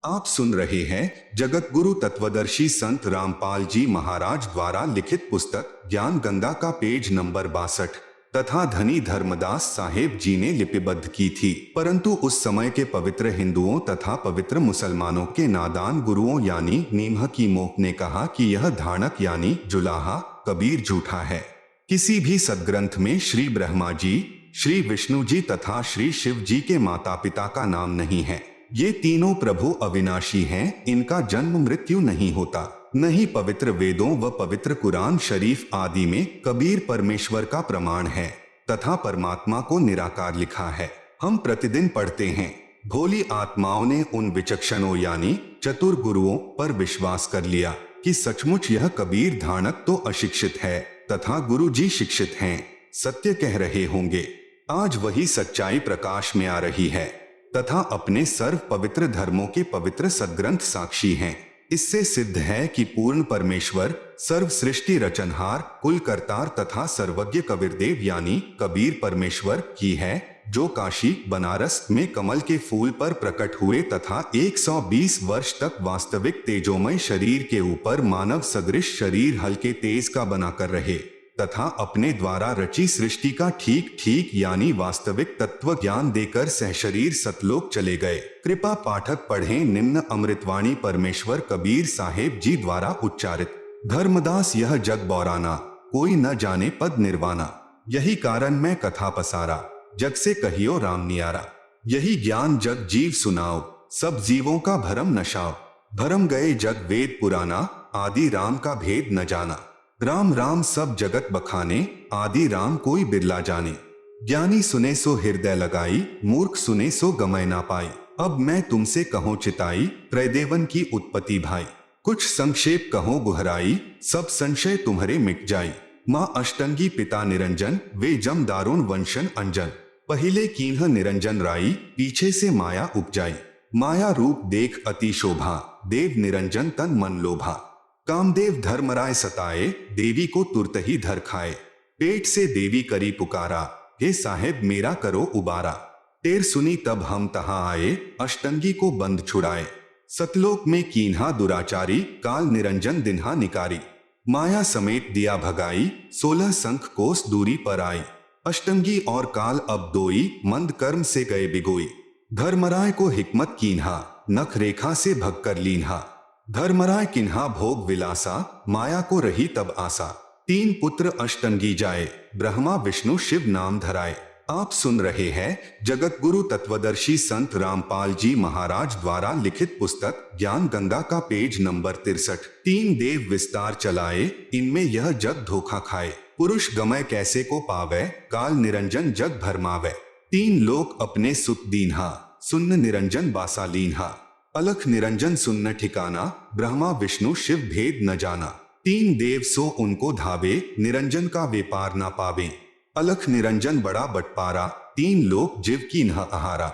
आप सुन रहे हैं जगत गुरु तत्वदर्शी संत रामपाल जी महाराज द्वारा लिखित पुस्तक ज्ञान गंगा का पेज नंबर 62 तथा धनी धर्मदास साहेब जी ने लिपिबद्ध की थी। परंतु उस समय के पवित्र हिंदुओं तथा पवित्र मुसलमानों के नादान गुरुओं यानी नीमह की मोक ने कहा कि यह धानक यानी जुलाहा कबीर झूठा है। किसी भी सदग्रंथ में श्री ब्रह्मा जी, श्री विष्णु जी तथा श्री शिव जी के माता पिता का नाम नहीं है। ये तीनों प्रभु अविनाशी हैं, इनका जन्म मृत्यु नहीं होता। नहीं पवित्र वेदों व पवित्र कुरान शरीफ आदि में कबीर परमेश्वर का प्रमाण है तथा परमात्मा को निराकार लिखा है। हम प्रतिदिन पढ़ते हैं। भोली आत्माओं ने उन विचक्षणों यानी चतुर गुरुओं पर विश्वास कर लिया कि सचमुच यह कबीर धानक तो अशिक्षित है तथा गुरु जी शिक्षित हैं, सत्य कह रहे होंगे। आज वही सच्चाई प्रकाश में आ रही है तथा अपने सर्व पवित्र धर्मों के पवित्र सदग्रंथ साक्षी हैं। इससे सिद्ध है कि पूर्ण परमेश्वर सर्व सृष्टि रचनहार कुल करतार तथा सर्वज्ञ कबीरदेव यानी कबीर परमेश्वर की है, जो काशी बनारस में कमल के फूल पर प्रकट हुए तथा 120 वर्ष तक वास्तविक तेजोमय शरीर के ऊपर मानव सदृश शरीर हल्के तेज का बनाकर रहे तथा अपने द्वारा रची सृष्टि का ठीक ठीक यानी वास्तविक तत्व ज्ञान देकर सहशरीर सतलोक चले गए। कृपा पाठक पढ़ें निम्न अमृतवाणी परमेश्वर कबीर साहेब जी द्वारा उच्चारित। धर्मदास यह जग बौराना, कोई न जाने पद निर्वाणा। यही कारण मैं कथा पसारा, जग से कहियो राम नियारा। यही ज्ञान जग जीव सुनाओ, सब जीवों का भरम नशाओ। भरम गए जग वेद पुराना, आदि राम का भेद न जाना। राम राम सब जगत बखाने, आदि राम कोई बिरला जाने। ज्ञानी सुने सो हृदय लगाई, मूर्ख सुने सो गमय ना पाई। अब मैं तुमसे कहूँ चिताई, त्रैदेवन की उत्पत्ति भाई। कुछ संक्षेप कहो गुहराई, सब संशय तुम्हारे मिट जाई। माँ अष्टंगी पिता निरंजन, वे जम दारुण वंशन अंजन। पहिले कीन्ह निरंजन राई, पीछे से माया उपजाई। माया रूप देख अति शोभा, देव निरंजन तन मन लोभा। कामदेव धर्मराय सताए, देवी को तुरत ही धर खाए। पेट से देवी करी पुकारा, हे साहेब मेरा करो उबारा। टेर सुनी तब हम तहां आए, अष्टंगी को बंद छुड़ाए। सतलोक में कीन्हा दुराचारी, काल निरंजन दिन्हा निकारी। माया समेत दिया भगाई, 16 संख कोस दूरी पर आई। अष्टंगी और काल अब दोई, मंद कर्म से गए बिगोई। धर्मराय को हिकमत कीन्हा, नख रेखा से भगकर लीन्हा। धर्मराय किन्हा भोग विलासा, माया को रही तब आशा। 3 पुत्र अष्टंगी जाए, ब्रह्मा विष्णु शिव नाम धराए। आप सुन रहे हैं जगत गुरु तत्वदर्शी संत रामपाल जी महाराज द्वारा लिखित पुस्तक ज्ञान गंगा का पेज नंबर 63। 3 देव विस्तार चलाए, इनमें यह जग धोखा खाए। पुरुष गमय कैसे को पावे, काल निरंजन जग भरमावे। 3 लोक अपने सुत दीन्हा, सुन्न निरंजन बासा लीन्हा। अलख निरंजन सुन्न ठिकाना, ब्रह्मा विष्णु शिव भेद न जाना। 3 देव सो उनको धावे, निरंजन का व्यापार न पावे। अलख निरंजन बड़ा बटपारा, 3 लोक जीव की न आहारा।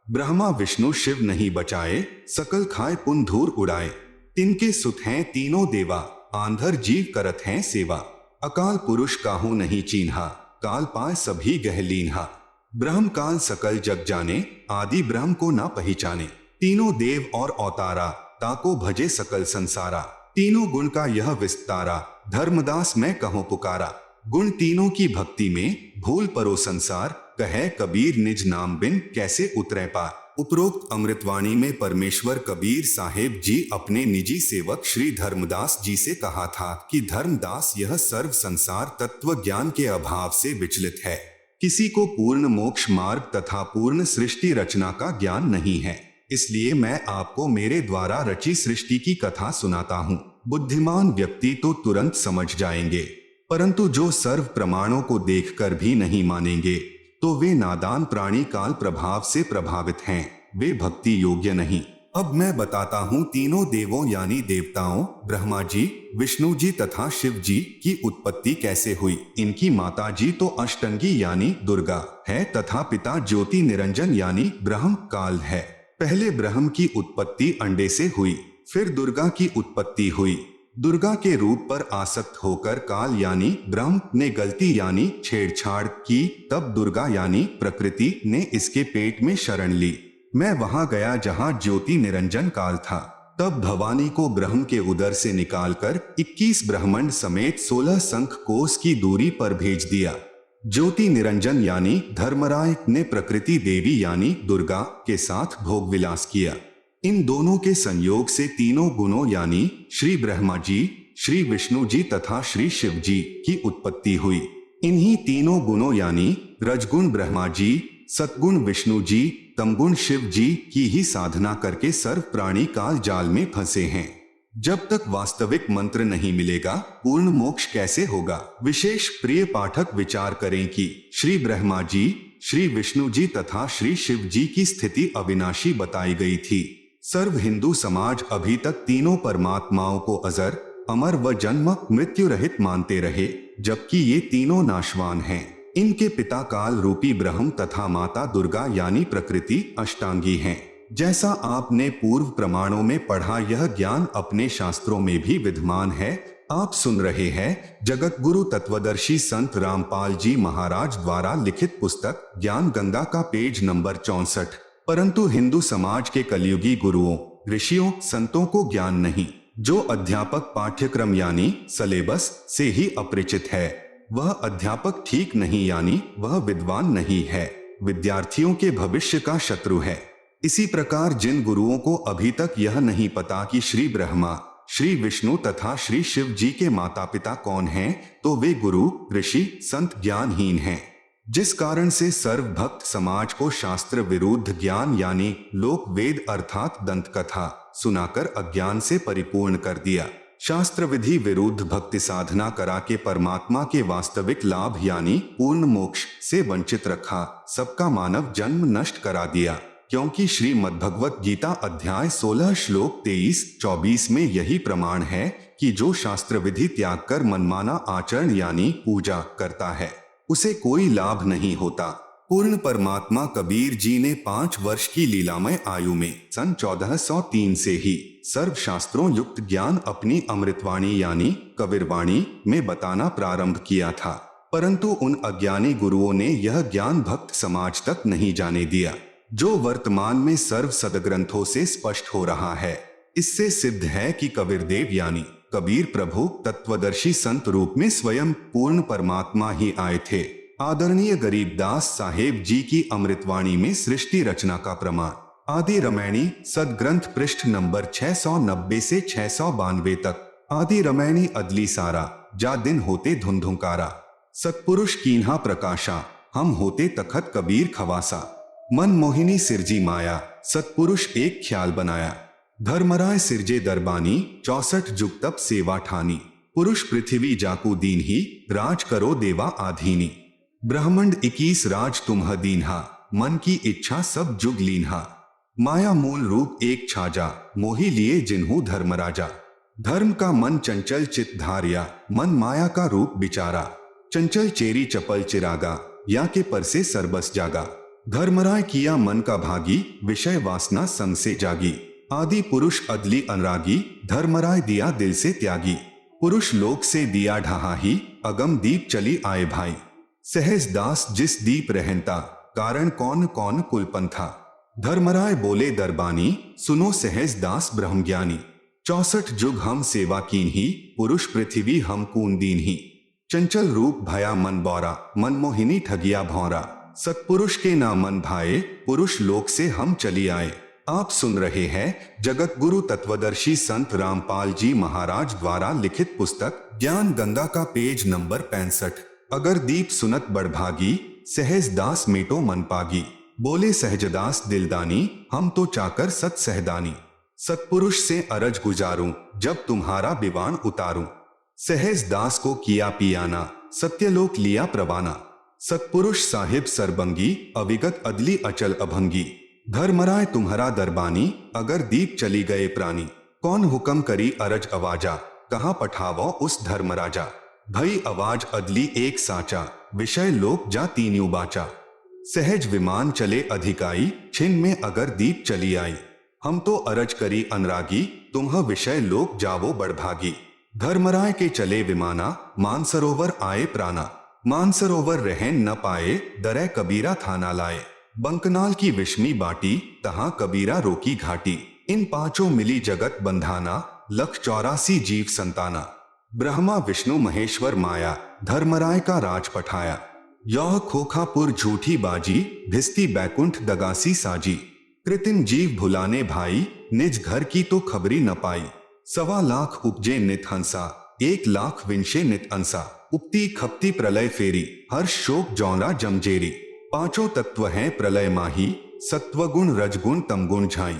ब्रह्मा विष्णु शिव नहीं बचाए, सकल खाए पुन धूर उड़ाए। तिनके सुत हैं तीनों देवा, आंधर जीव करत हैं सेवा। अकाल पुरुष काहू नहीं चीन्हा, काल पाए सभी गह लीन्हा। ब्रह्म काल सकल जग जाने, आदि ब्रह्म को ना पहचाने। तीनों देव और अवतारा, ताको भजे सकल संसारा। तीनों गुण का यह विस्तारा, धर्मदास मैं कहूँ पुकारा। गुण तीनों की भक्ति में, भूल परो संसार। कहे कबीर निज नाम बिन, कैसे उतरे पार। उपरोक्त अमृतवाणी में परमेश्वर कबीर साहेब जी अपने निजी सेवक श्री धर्मदास जी से कहा था कि धर्मदास यह सर्व संसार तत्व ज्ञान के अभाव से विचलित है। किसी को पूर्ण मोक्ष मार्ग तथा पूर्ण सृष्टि रचना का ज्ञान नहीं है, इसलिए मैं आपको मेरे द्वारा रची सृष्टि की कथा सुनाता हूँ। बुद्धिमान व्यक्ति तो तुरंत समझ जाएंगे, परंतु जो सर्व प्रमाणों को देखकर भी नहीं मानेंगे तो वे नादान प्राणी काल प्रभाव से प्रभावित हैं, वे भक्ति योग्य नहीं। अब मैं बताता हूँ तीनों देवों यानी देवताओं ब्रह्मा जी, विष्णु जी तथा शिव जी की उत्पत्ति कैसे हुई। इनकी माता जी तो अष्टंगी यानी दुर्गा है तथा पिता ज्योति निरंजन यानी ब्रह्म काल है। पहले ब्रह्म की उत्पत्ति अंडे से हुई, फिर दुर्गा की उत्पत्ति हुई। दुर्गा के रूप पर आसक्त होकर काल यानी ब्रह्म ने गलती यानी छेड़छाड़ की, तब दुर्गा यानी प्रकृति ने इसके पेट में शरण ली। मैं वहां गया जहां ज्योति निरंजन काल था। तब भवानी को ब्रह्म के उदर से निकालकर 21 ब्रह्मांड समेत 16 शंख कोस की दूरी पर भेज दिया। ज्योति निरंजन यानी धर्मराय ने प्रकृति देवी यानी दुर्गा के साथ भोग विलास किया। इन दोनों के संयोग से तीनों गुणों यानी श्री ब्रह्मा जी, श्री विष्णु जी तथा श्री शिव जी की उत्पत्ति हुई। इन्हीं तीनों गुणों यानी रजगुण ब्रह्मा जी, सतगुण विष्णु जी, तमगुण शिव जी की ही साधना करके सर्व प्राणी काल जाल में फंसे हैं। जब तक वास्तविक मंत्र नहीं मिलेगा पूर्ण मोक्ष कैसे होगा। विशेष प्रिय पाठक विचार करें कि श्री ब्रह्मा जी, श्री विष्णु जी तथा श्री शिव जी की स्थिति अविनाशी बताई गई थी। सर्व हिंदू समाज अभी तक तीनों परमात्माओं को अजर, अमर व जन्म मृत्यु रहित मानते रहे, जबकि ये तीनों नाशवान हैं। इनके पिता काल रूपी ब्रह्म तथा माता दुर्गा यानी प्रकृति अष्टांगी हैं। जैसा आपने पूर्व प्रमाणों में पढ़ा, यह ज्ञान अपने शास्त्रों में भी विद्यमान है। आप सुन रहे हैं जगत गुरु तत्वदर्शी संत रामपाल जी महाराज द्वारा लिखित पुस्तक ज्ञान गंगा का पेज नंबर 64। परंतु हिंदू समाज के कलयुगी गुरुओं, ऋषियों, संतों को ज्ञान नहीं। जो अध्यापक पाठ्यक्रम यानी सिलेबस से ही अपरिचित है, वह अध्यापक ठीक नहीं यानी वह विद्वान नहीं है, विद्यार्थियों के भविष्य का शत्रु है। इसी प्रकार जिन गुरुओं को अभी तक यह नहीं पता कि श्री ब्रह्मा, श्री विष्णु तथा श्री शिव जी के माता पिता कौन हैं, तो वे गुरु, ऋषि, संत ज्ञानहीन हैं। जिस कारण से सर्व भक्त समाज को शास्त्र विरुद्ध ज्ञान यानी लोक वेद अर्थात दंत कथा सुनाकर अज्ञान से परिपूर्ण कर दिया। शास्त्र विधि विरुद्ध भक्ति साधना करा के परमात्मा के वास्तविक लाभ यानी पूर्ण मोक्ष से वंचित रखा। सबका मानव जन्म नष्ट करा दिया। क्योंकि श्रीमद् भगवत गीता अध्याय 16 श्लोक 23-24 में यही प्रमाण है कि जो शास्त्र विधि त्याग कर मनमाना आचरण यानी पूजा करता है, उसे कोई लाभ नहीं होता। पूर्ण परमात्मा कबीर जी ने 5 वर्ष की लीलामय आयु में सन 1403 से ही सर्व शास्त्रों युक्त ज्ञान अपनी अमृतवाणी यानी कबीरवाणी में बताना प्रारंभ किया था। परंतु उन अज्ञानी गुरुओं ने यह ज्ञान भक्त समाज तक नहीं जाने दिया, जो वर्तमान में सर्व सदग्रंथों से स्पष्ट हो रहा है। इससे सिद्ध है कि कबीरदेव यानी कबीर प्रभु तत्वदर्शी संत रूप में स्वयं पूर्ण परमात्मा ही आए थे। आदरणीय गरीबदास साहेब जी की अमृतवाणी में सृष्टि रचना का प्रमाण आदि रामायणी सदग्रंथ पृष्ठ नंबर 690 से 692 तक। आदि रामायणी अदली सारा, जा दिन होते धुंधुकारा, सतपुरुष कीन्हा प्रकाशा, हम होते तखत कबीर खवासा, मन मोहिनी सिरजी माया, सतपुरुष एक ख्याल बनाया, धर्मराय सिरजे दरबानी, 64 जुग तप सेवा ठानी, पुरुष पृथ्वी जाकू दीन ही, राज करो देवा आधीनी, ब्रह्मंड 21 राज तुम्ह दीन्हा, मन की इच्छा सब जुग लीन्हा, माया मूल रूप एक छाजा, मोही लिए जिन्हू धर्मराजा, धर्म का मन चंचल चित धारिया, मन माया का रूप बिचारा, चंचल चेरी चपल चिरागा, या के पर से सरबस जागा, धर्मराय किया मन का भागी, विषय वासना संग से जागी, आदि पुरुष अदली अनुरागी, धर्मराय दिया दिल से त्यागी, पुरुष लोक से दिया ढहा ही, अगम दीप चली आए भाई, सहज दास जिस दीप रहनता, कारण कौन कौन कुलपंथा, धर्मराय बोले दरबानी, सुनो सहज दास ब्रह्मज्ञानी, 64 जुग हम सेवा कीन ही, पुरुष पृथ्वी हम कून दीन ही, चंचल रूप भया मन बौरा, मन मोहिनी ठगिया भौरा, सतपुरुष के ना मन भाए, पुरुष लोक से हम चली आए। आप सुन रहे हैं जगत गुरु तत्वदर्शी संत रामपाल जी महाराज द्वारा लिखित पुस्तक ज्ञान गंगा का पेज नंबर 65। अगर दीप सुनत बड़भागी, सहज दास मेटो मन पागी, बोले सहजदास दिलदानी, हम तो चाकर सत सहदानी, सतपुरुष से अरज गुजारूं, जब तुम्हारा विवान उतारूं, सहज दास को किया पियाना, सत्यलोक लिया प्रवाना, सतपुरुष साहिब सरबंगी, अविगत अदली अचल अभंगी, धर्मराय तुम्हारा दरबानी, अगर दीप चली गए प्राणी, कौन हुक्म करी अरज अवाजा, कहाँ पठावो उस धर्मराजा, भई आवाज अदली एक साचा, विषय लोक जा तीन्यू बाचा, सहज विमान चले अधिकाई, छिन में अगर दीप चली आई, हम तो अरज करी अनुरागी, तुम्ह विषय लोक जावो बड़भागी, धर्मराय के चले विमाना, मानसरोवर आए प्राणा, मानसरोवर रहन न पाए, दरै कबीरा थाना लाए, बंकनाल की विषमी बाटी, तहाँ कबीरा रोकी घाटी, इन पांचों मिली जगत बंधाना, लख 84 जीव संताना। ब्रह्मा विष्णु महेश्वर माया, धर्मराय का राज पठाया। यह खोखापुर झूठी बाजी, भिस्ती बैकुंठ दगासी साजी। कृत्रिम जीव भुलाने भाई, निज घर की तो खबरी न पाई। 1.25 लाख उपजे नित हंसा, 1 लाख विंशे नित अंसा। उक्ति खपती प्रलय फेरी, हर्ष शोक जौना जमजेरी। पांचों तत्व हैं प्रलय माही, सत्वगुण रजगुण तमगुण झाई।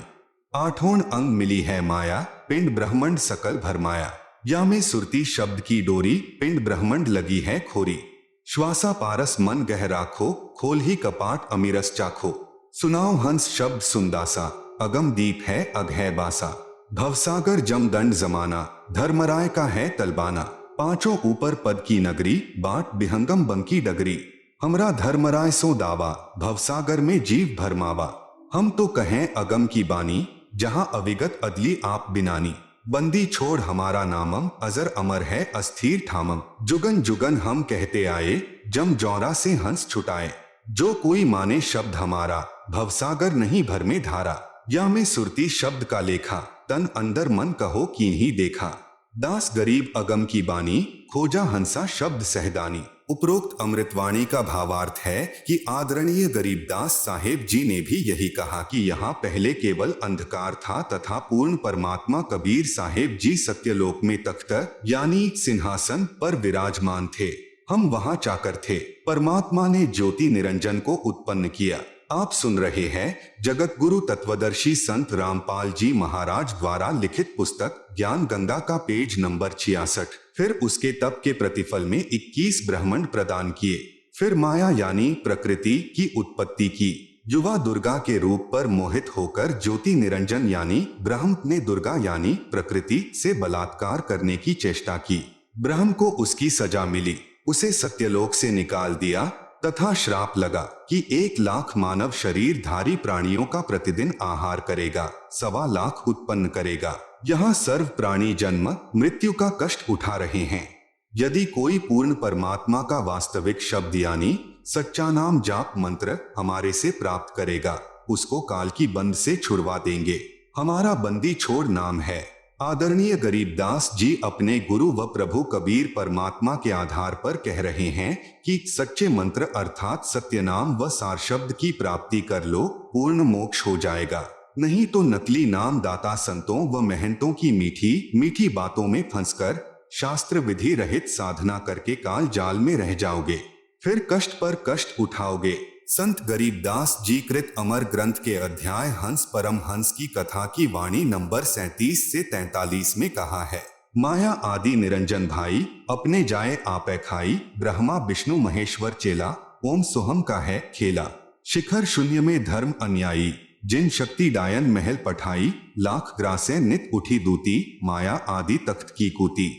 8 अंग मिली है माया, पिंड ब्रह्मंड सकल भरमाया। या में सुरती शब्द की डोरी, पिंड ब्रह्मंड लगी है खोरी। श्वासा पारस मन गह राखो, खोल ही कपाट अमीरस चाखो। सुनाओ हंस शब्द सुंदासा, अगम दीप है अग है बासा। भवसागर जमदंड जमाना, धर्मराय का है तलबाना। पांचों ऊपर पद की नगरी, बाट बिहंगम बंकी डगरी। हमरा धर्मराय सो दावा, भवसागर में जीव भरमावा। हम तो कहें अगम की बानी, जहां अविगत अदली आप बिनानी। बंदी छोड़ हमारा नामम, अजर अमर है अस्थिर ठामम। जुगन जुगन हम कहते आए, जम जौरा से हंस छुटाए। जो कोई माने शब्द हमारा, भवसागर नहीं भर में धारा। या में सुरती शब्द का लेखा, तन अंदर मन कहो कीन्ही देखा। दास गरीब अगम की बानी, खोजा हंसा शब्द सहदानी। उपरोक्त अमृतवाणी का भावार्थ है कि आदरणीय गरीबदास साहेब जी ने भी यही कहा कि यहाँ पहले केवल अंधकार था तथा पूर्ण परमात्मा कबीर साहेब जी सत्यलोक में तख्त यानी सिंहासन पर विराजमान थे। हम वहाँ चाकर थे। परमात्मा ने ज्योति निरंजन को उत्पन्न किया। आप सुन रहे हैं जगत गुरु तत्वदर्शी संत रामपाल जी महाराज द्वारा लिखित पुस्तक ज्ञान गंगा का पेज नंबर 66। फिर उसके तप के प्रतिफल में 21 ब्रह्मांड प्रदान किए। फिर माया यानी प्रकृति की उत्पत्ति की। युवा दुर्गा के रूप पर मोहित होकर ज्योति निरंजन यानी ब्रह्म ने दुर्गा यानी प्रकृति से बलात्कार करने की चेष्टा की। ब्रह्म को उसकी सजा मिली, उसे सत्यलोक से निकाल दिया तथा श्राप लगा कि 1 लाख मानव शरीरधारी प्राणियों का प्रतिदिन आहार करेगा, 1.25 लाख उत्पन्न करेगा। यहाँ सर्व प्राणी जन्म मृत्यु का कष्ट उठा रहे हैं। यदि कोई पूर्ण परमात्मा का वास्तविक शब्द यानी सच्चा नाम जाप मंत्र हमारे से प्राप्त करेगा, उसको काल की बंद से छुड़वा देंगे। हमारा बंदी छोड़ नाम है। आदरणीय गरीबदास जी अपने गुरु व प्रभु कबीर परमात्मा के आधार पर कह रहे हैं कि सच्चे मंत्र अर्थात सत्य नाम व सार शब्द की प्राप्ति कर लो, पूर्ण मोक्ष हो जाएगा। नहीं तो नकली नाम दाता संतों व महंतों की मीठी मीठी बातों में फंसकर शास्त्र विधि रहित साधना करके काल जाल में रह जाओगे, फिर कष्ट पर कष्ट उठाओगे। संत गरीबदास जी कृत अमर ग्रंथ के अध्याय हंस परम हंस की कथा की वाणी नंबर 37 से 43 में कहा है, माया आदि निरंजन भाई, अपने जाए आपे खाई। ब्रह्मा विष्णु महेश्वर चेला, ओम सोहम का है खेला। शिखर शून्य में धर्म अन्यायी, जिन शक्ति डायन महल पठाई। लाख ग्रासे नित उठी दूती, माया आदि तख्त की कूती।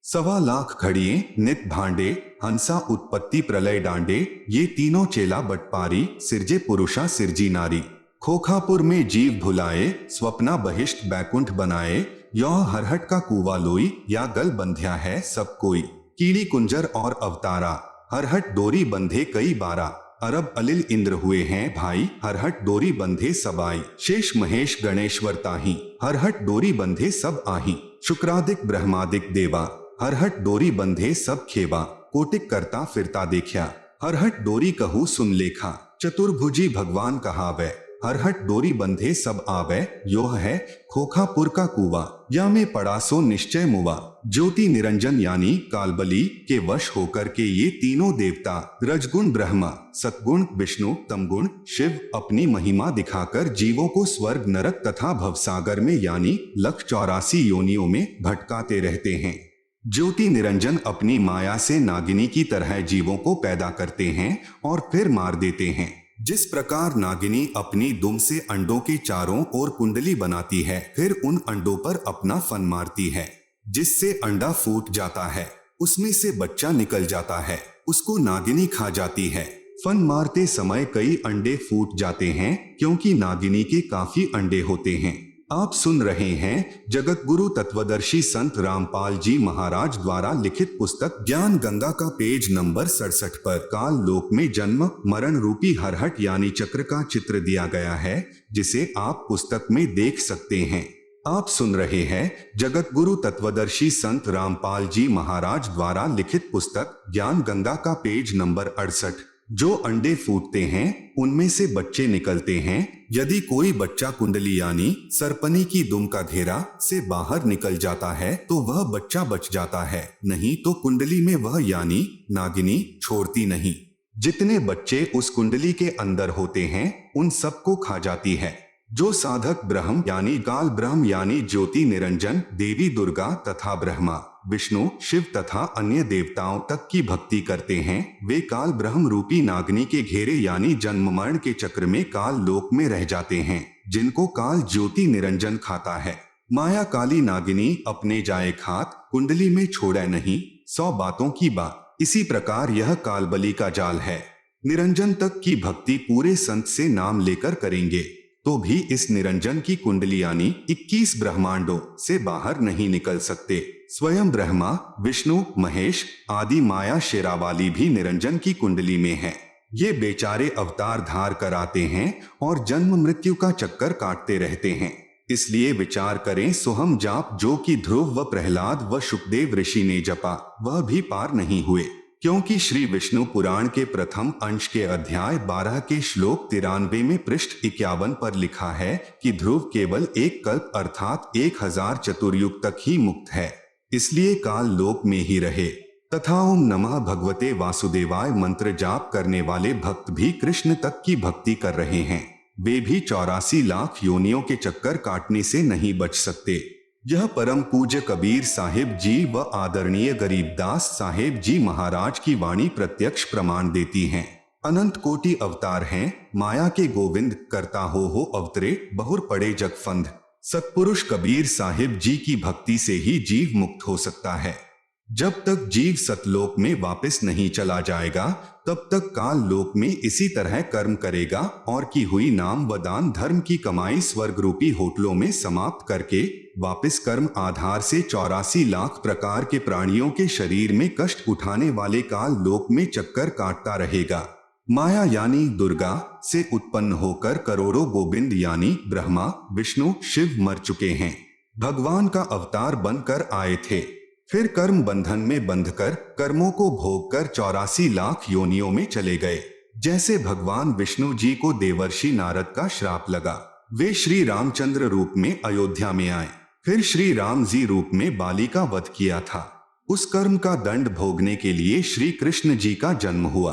1.25 लाख घड़िए नित भांडे, हंसा उत्पत्ति प्रलय डांडे। ये तीनों चेला बटपारी, सिरजे पुरुषा सिरजी नारी। खोखापुर में जीव भुलाए, स्वप्ना बहिष्ट बैकुंठ बनाए। यह हरहट का कुआ लोई, या गल बंध्या है सब कोई। कीड़ी कुंजर और अवतारा, हरहट डोरी बंधे कई बारा। अरब अलिल इंद्र हुए हैं भाई, हरहट डोरी बंधे सब आई। शेष महेश गणेश्वर ताही, हरहट डोरी बंधे सब आही। शुक्रादिक ब्रह्मादिक देवा, हरहट डोरी बंधे सब खेवा। कोटिक करता फिरता देखा, हरहट डोरी कहू सुन लेखा। चतुर्भुजी भगवान कहावे, हरहट डोरी बंधे सब आवे। योह है खोखापुर का कुआ, या में पड़ा सो निश्चय मुआ। ज्योति निरंजन यानी कालबली के वश होकर के ये तीनों देवता रजगुण ब्रह्मा, सतगुण विष्णु, तमगुण शिव अपनी महिमा दिखाकर जीवों को स्वर्ग नरक तथा भवसागर में यानी लख 84 योनियों में भटकाते रहते हैं। ज्योति निरंजन अपनी माया से नागिनी की तरह जीवों को पैदा करते हैं और फिर मार देते हैं। जिस प्रकार नागिनी अपनी दुम से अंडों के चारों ओर कुंडली बनाती है, फिर उन अंडों पर अपना फन मारती है, जिससे अंडा फूट जाता है, उसमें से बच्चा निकल जाता है, उसको नागिनी खा जाती है। फन मारते समय कई अंडे फूट जाते हैं, क्योंकि नागिनी के काफी अंडे होते हैं। आप सुन रहे हैं जगत गुरु तत्वदर्शी संत रामपाल जी महाराज द्वारा लिखित पुस्तक ज्ञान गंगा का पेज नंबर 67 पर काल लोक में जन्म मरण रूपी हरहट यानी चक्र का चित्र दिया गया है, जिसे आप पुस्तक में देख सकते हैं। आप सुन रहे हैं जगत गुरु तत्वदर्शी संत रामपाल जी महाराज द्वारा लिखित पुस्तक ज्ञान गंगा का पेज नंबर 68। जो अंडे फूटते हैं उनमें से बच्चे निकलते हैं। यदि कोई बच्चा कुंडली यानी सरपनी की दुम का घेरा से बाहर निकल जाता है तो वह बच्चा बच जाता है, नहीं तो कुंडली में वह यानी नागिनी छोड़ती नहीं। जितने बच्चे उस कुंडली के अंदर होते हैं उन सबको खा जाती है। जो साधक ब्रह्म यानी काल ब्रह्म यानी ज्योति निरंजन देवी दुर्गा तथा ब्रह्मा विष्णु शिव तथा अन्य देवताओं तक की भक्ति करते हैं, वे काल ब्रह्म रूपी नागिनी के घेरे यानी जन्म मरण के चक्र में काल लोक में रह जाते हैं, जिनको काल ज्योति निरंजन खाता है। माया काली नागिनी अपने जाए खात कुंडली में छोड़े नहीं, 100 बातों की बात। इसी प्रकार यह कालबली का जाल है। निरंजन तक की भक्ति पूरे संत से नाम लेकर करेंगे तो भी इस निरंजन की कुंडली यानी 21 ब्रह्मांडों से बाहर नहीं निकल सकते। स्वयं ब्रह्मा विष्णु महेश आदि माया शेरावाली भी निरंजन की कुंडली में है। ये बेचारे अवतार धार कर आते हैं और जन्म मृत्यु का चक्कर काटते रहते हैं। इसलिए विचार करें सोहम जाप जो कि ध्रुव व प्रहलाद व शुकदेव ऋषि ने जपा, वह भी पार नहीं हुए, क्योंकि श्री विष्णु पुराण के प्रथम अंश के अध्याय 12 के श्लोक 93 में पृष्ठ 51 पर लिखा है कि ध्रुव केवल एक कल्प अर्थात 1000 चतुर्युग तक ही मुक्त है, इसलिए काल लोक में ही रहे। तथा ओम नमः भगवते वासुदेवाय मंत्र जाप करने वाले भक्त भी कृष्ण तक की भक्ति कर रहे हैं, वे भी 84 लाख योनियों के चक्कर काटने से नहीं बच सकते। यह परम पूज्य कबीर साहिब जी व आदरणीय गरीबदास साहिब जी महाराज की वाणी प्रत्यक्ष प्रमाण देती हैं। अनंत कोटि अवतार हैं, माया के गोविंद करता हो अवतरे बहुर पड़े जगफंद। सत्पुरुष कबीर साहिब जी की भक्ति से ही जीव मुक्त हो सकता है। जब तक जीव सतलोक में वापस नहीं चला जाएगा तब तक काल लोक में इसी तरह कर्म करेगा और की हुई नाम व दान धर्म की कमाई स्वर्ग रूपी होटलों में समाप्त करके वापस कर्म आधार से 84 लाख प्रकार के प्राणियों के शरीर में कष्ट उठाने वाले काल लोक में चक्कर काटता रहेगा। माया यानी दुर्गा से उत्पन्न होकर करोड़ों गोविंद यानी ब्रह्मा विष्णु शिव मर चुके हैं, भगवान का अवतार बनकर आए थे, फिर कर्म बंधन में बंधकर कर्मों को भोग कर 84 लाख योनियों में चले गए। जैसे भगवान विष्णु जी को देवर्षि नारद का श्राप लगा, वे श्री रामचंद्र रूप में अयोध्या में आए, फिर श्री राम जी रूप में बाली का वध किया था। उस कर्म का दंड भोगने के लिए श्री कृष्ण जी का जन्म हुआ।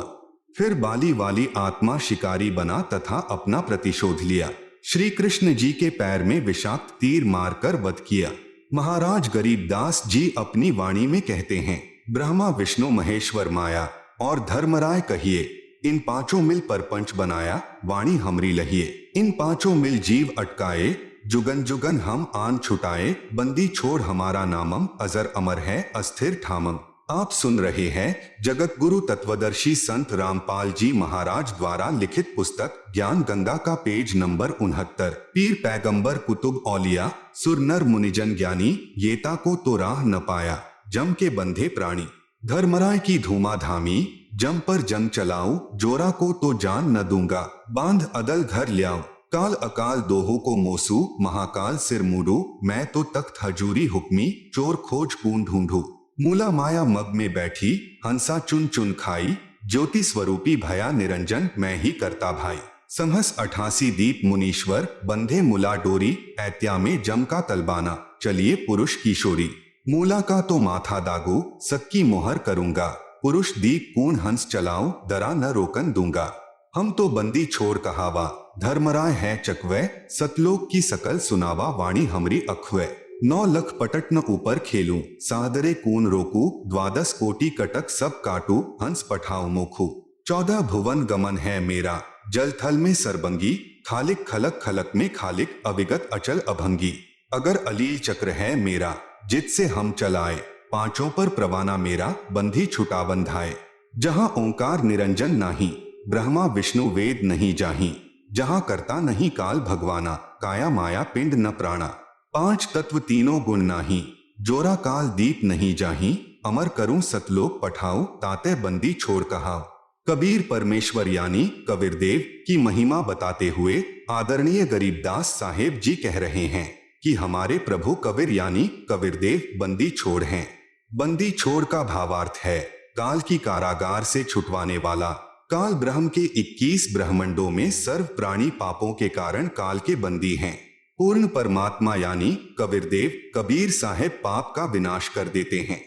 फिर बाली वाली आत्मा शिकारी बना तथा अपना प्रतिशोध लिया। श्री कृष्ण जी के पैर में विषाक्त तीर मारकर वध किया। महाराज गरीबदास जी अपनी वाणी में कहते हैं, ब्रह्मा विष्णु महेश्वर माया और धर्मराय कहिए, इन पांचों मिल परपंच बनाया, वाणी हमरी लहिए। इन पांचों मिल जीव अटकाए, जुगन जुगन हम आन छुटाए, बंदी छोड़ हमारा नामम, अजर अमर है अस्थिर ठामम। आप सुन रहे हैं जगत गुरु तत्वदर्शी संत रामपाल जी महाराज द्वारा लिखित पुस्तक ज्ञान गंगा का पेज नंबर 69। पीर पैगंबर कुतुब औलिया सुर नर मुनिजन ज्ञानी, येता को तो राह न पाया, जम के बंधे प्राणी। धर्मराय की धूमा धामी, जम पर जंग चलाऊं, जोरा को तो जान न दूंगा, बांध अदल घर ल्याऊं। काल अकाल दोहों को मोसू, महाकाल सिर मूडू, मैं तो तख्त हजूरी हुक्मी, चोर खोज कून ढूंढू। मूला माया मग में बैठी, हंसा चुन चुन खाई, ज्योति स्वरूपी भया निरंजन मैं ही करता भाई। समहस 88 दीप मुनीश्वर, बंधे मुला डोरी, ऐत्या में जम का तलबाना, चलिए पुरुष किशोरी। मूला का तो माथा दागू, सक्की मोहर करूंगा, पुरुष दीप कून हंस चलाऊं, दरा न रोकन दूंगा। हम तो बंदी छोड़ कहावा, धर्मराय है चकवे, सतलोक की सकल सुनावा, वाणी हमरी अखवे। 9 लख पटट न ऊपर खेलूं, सादरे कून रोकू, 12 कोटि कटक सब काटू, हंस पठाऊ मोखू। 14 भुवन गमन है मेरा, जल थल में सरबंगी, खालिक खलक खलक में खालिक, अविगत अचल अभंगी। अगर अलील चक्र है मेरा, जित से हम चलाए, पांचों पर प्रवाना मेरा, बंधी छुटा बंधाए। जहां ओंकार निरंजन नाही, ब्रह्मा विष्णु वेद नहीं जाही, जहाँ करता नहीं काल भगवाना, काया माया पिंड न प्राणा। पांच तत्व तीनों गुण नाही, जोरा काल दीप नहीं जाही। अमर करूं सतलोक पठाऊं, ताते बंदी छोड़ कहाऊं। कबीर परमेश्वर यानी कबीरदेव की महिमा बताते हुए आदरणीय गरीबदास साहेब जी कह रहे हैं कि हमारे प्रभु कबीर यानी कबीरदेव बंदी छोड़ हैं। बंदी छोड़ का भावार्थ है काल की कारागार से छुटवाने वाला। काल ब्रह्म के 21 ब्रह्मंडों में सर्व प्राणी पापों के कारण काल के बंदी हैं। पूर्ण परमात्मा यानी कबीरदेव कबीर साहेब पाप का विनाश कर देते हैं।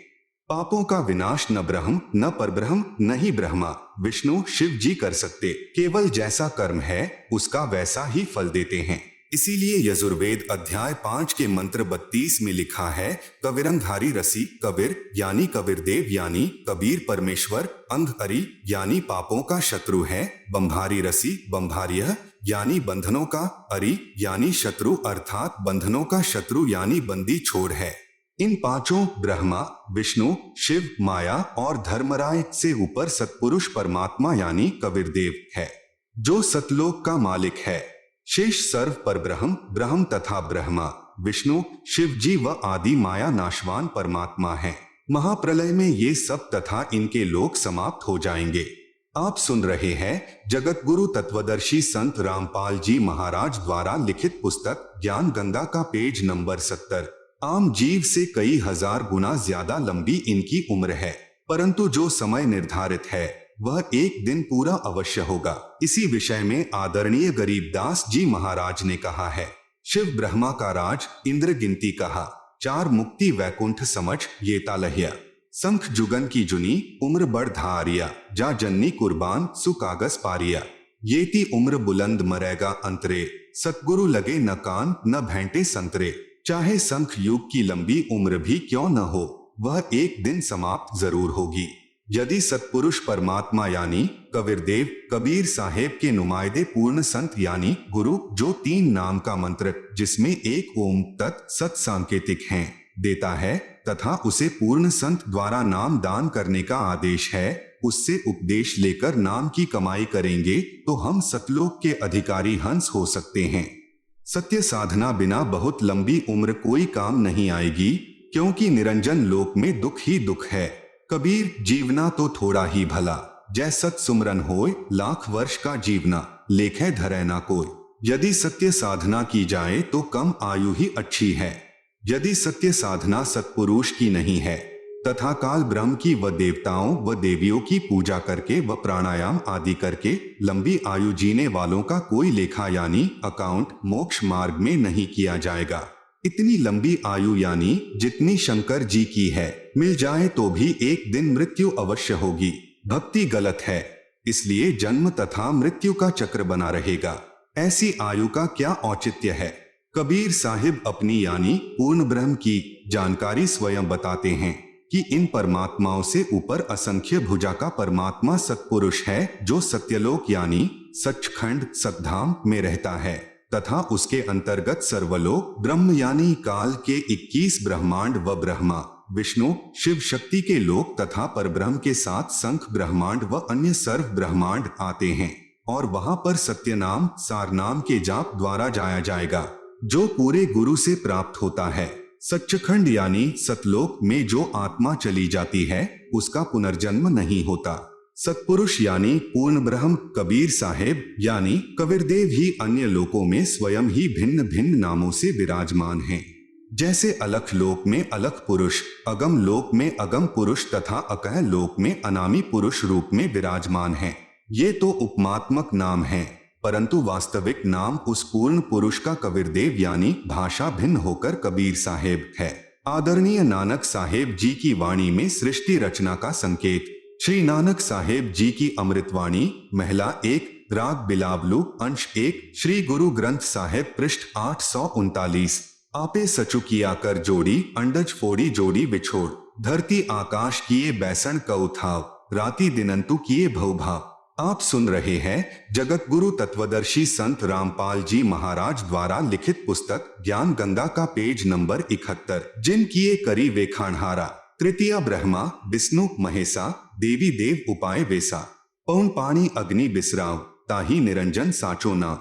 पापों का विनाश न ब्रह्म न परब्रह्म न ही ब्रह्मा विष्णु शिव जी कर सकते, केवल जैसा कर्म है उसका वैसा ही फल देते हैं। इसीलिए यजुर्वेद अध्याय 5 के मंत्र 32 में लिखा है कबीरंधारी रसी कबीर यानी कबीरदेव यानी कबीर परमेश्वर, अंग अरि यानी पापों का शत्रु है, बंभारी रसी बंभार्य यानी बंधनों का, अरि यानी शत्रु अर्थात बंधनों का शत्रु यानी बंदी छोड़ है। इन पांचों ब्रह्मा विष्णु शिव माया और धर्मराय से ऊपर सतपुरुष परमात्मा यानी कबीरदेव है जो सतलोक का मालिक है। शेष सर्व पर ब्रह्म तथा ब्रह्मा विष्णु शिव जी व आदि माया नाशवान परमात्मा है। महाप्रलय में ये सब तथा इनके लोक समाप्त हो जाएंगे। आप सुन रहे हैं जगत गुरु तत्वदर्शी संत रामपाल जी महाराज द्वारा लिखित पुस्तक ज्ञान गंगा का पेज नंबर 70। आम जीव से कई हजार गुना ज्यादा लंबी इनकी उम्र है, परंतु जो समय निर्धारित है वह एक दिन पूरा अवश्य होगा। इसी विषय में आदरणीय गरीबदास जी महाराज ने कहा है शिव ब्रह्मा का राज इंद्र गिनती कहा, चार मुक्ति वैकुंठ समझ ये तालहिया। संख जुगन की जुनी उम्र बढ़ धारिया, जा जन्नी कुर्बान सुकागस पारिया। येती उम्र बुलंद मरेगा अंतरे, सतगुरु लगे न कान न भेंटे संतरे। चाहे संख युग की लंबी उम्र भी क्यों न हो, वह एक दिन समाप्त जरूर होगी। यदि सतपुरुष परमात्मा यानी कबीरदेव कबीर साहेब के नुमाइंदे पूर्ण संत यानी गुरु जो 3 नाम का मंत्र जिसमें एक ओम तत् सत सांकेतिक हैं देता है तथा उसे पूर्ण संत द्वारा नाम दान करने का आदेश है, उससे उपदेश लेकर नाम की कमाई करेंगे तो हम सतलोक के अधिकारी हंस हो सकते हैं। सत्य साधना बिना बहुत लंबी उम्र कोई काम नहीं आएगी, क्योंकि निरंजन लोक में दुख ही दुख है। कबीर जीवना तो थोड़ा ही भला, जय सत सुमरन होय लाख वर्ष का जीवना, लेखे धरे ना कोई। यदि सत्य साधना की जाए तो कम आयु ही अच्छी है। यदि सत्य साधना सत्पुरुष की नहीं है तथा काल ब्रह्म की व देवताओं व देवियों की पूजा करके व प्राणायाम आदि करके लंबी आयु जीने वालों का कोई लेखा यानी अकाउंट मोक्ष मार्ग में नहीं किया जाएगा। इतनी लंबी आयु यानी जितनी शंकर जी की है मिल जाए तो भी एक दिन मृत्यु अवश्य होगी। भक्ति गलत है, इसलिए जन्म तथा मृत्यु का चक्र बना रहेगा। ऐसी आयु का क्या औचित्य है। कबीर साहिब अपनी यानी पूर्ण ब्रह्म की जानकारी स्वयं बताते हैं कि इन परमात्माओं से ऊपर असंख्य भुजा का परमात्मा सतपुरुष है जो सत्यलोक यानी सचखंड सतधाम में रहता है तथा उसके अंतर्गत सर्वलोक ब्रह्म यानी काल के 21 ब्रह्मांड व ब्रह्मा विष्णु शिव शक्ति के लोक तथा परब्रह्म के साथ संख ब्रह्मांड व अन्य सर्व ब्रह्मांड आते हैं और वहां पर सत्य नाम सार नाम के जाप द्वारा जाया जाएगा जो पूरे गुरु से प्राप्त होता है। सच्चखंड यानी सतलोक में जो आत्मा चली जाती है उसका पुनर्जन्म नहीं होता। सतपुरुष यानी पूर्ण ब्रह्म कबीर साहेब यानी कबीरदेव ही अन्य लोकों में स्वयं ही भिन्न भिन्न नामों से विराजमान हैं। जैसे अलख लोक में अलख पुरुष, अगम लोक में अगम पुरुष तथा अकह लोक में अनामी पुरुष रूप में विराजमान हैं। ये तो उपमात्मक नाम हैं, परंतु वास्तविक नाम उस पूर्ण पुरुष का कबीरदेव यानी भाषा भिन्न होकर कबीर साहेब है। आदरणीय नानक साहेब जी की वाणी में सृष्टि रचना का संकेत। श्री नानक साहेब जी की अमृतवाणी महला 1 राग बिलावलू अंश 1 श्री गुरु ग्रंथ साहेब पृष्ठ 839। आपे सचु किया कर जोड़ी अंडज फोड़ी जोड़ी विछोड़, धरती आकाश किए बैसन कउथाव, राति दिनंतु किए भवभाव। आप सुन रहे हैं जगत गुरु तत्वदर्शी संत रामपाल जी महाराज द्वारा लिखित पुस्तक ज्ञान गंगा का पेज नंबर 71। जिन किए करी वे खानहारा, तृतीया ब्रह्मा विष्णु महेशा, देवी देव उपाय वेसा, पौन पानी अग्नि बिसराव, ताही निरंजन साचो ना।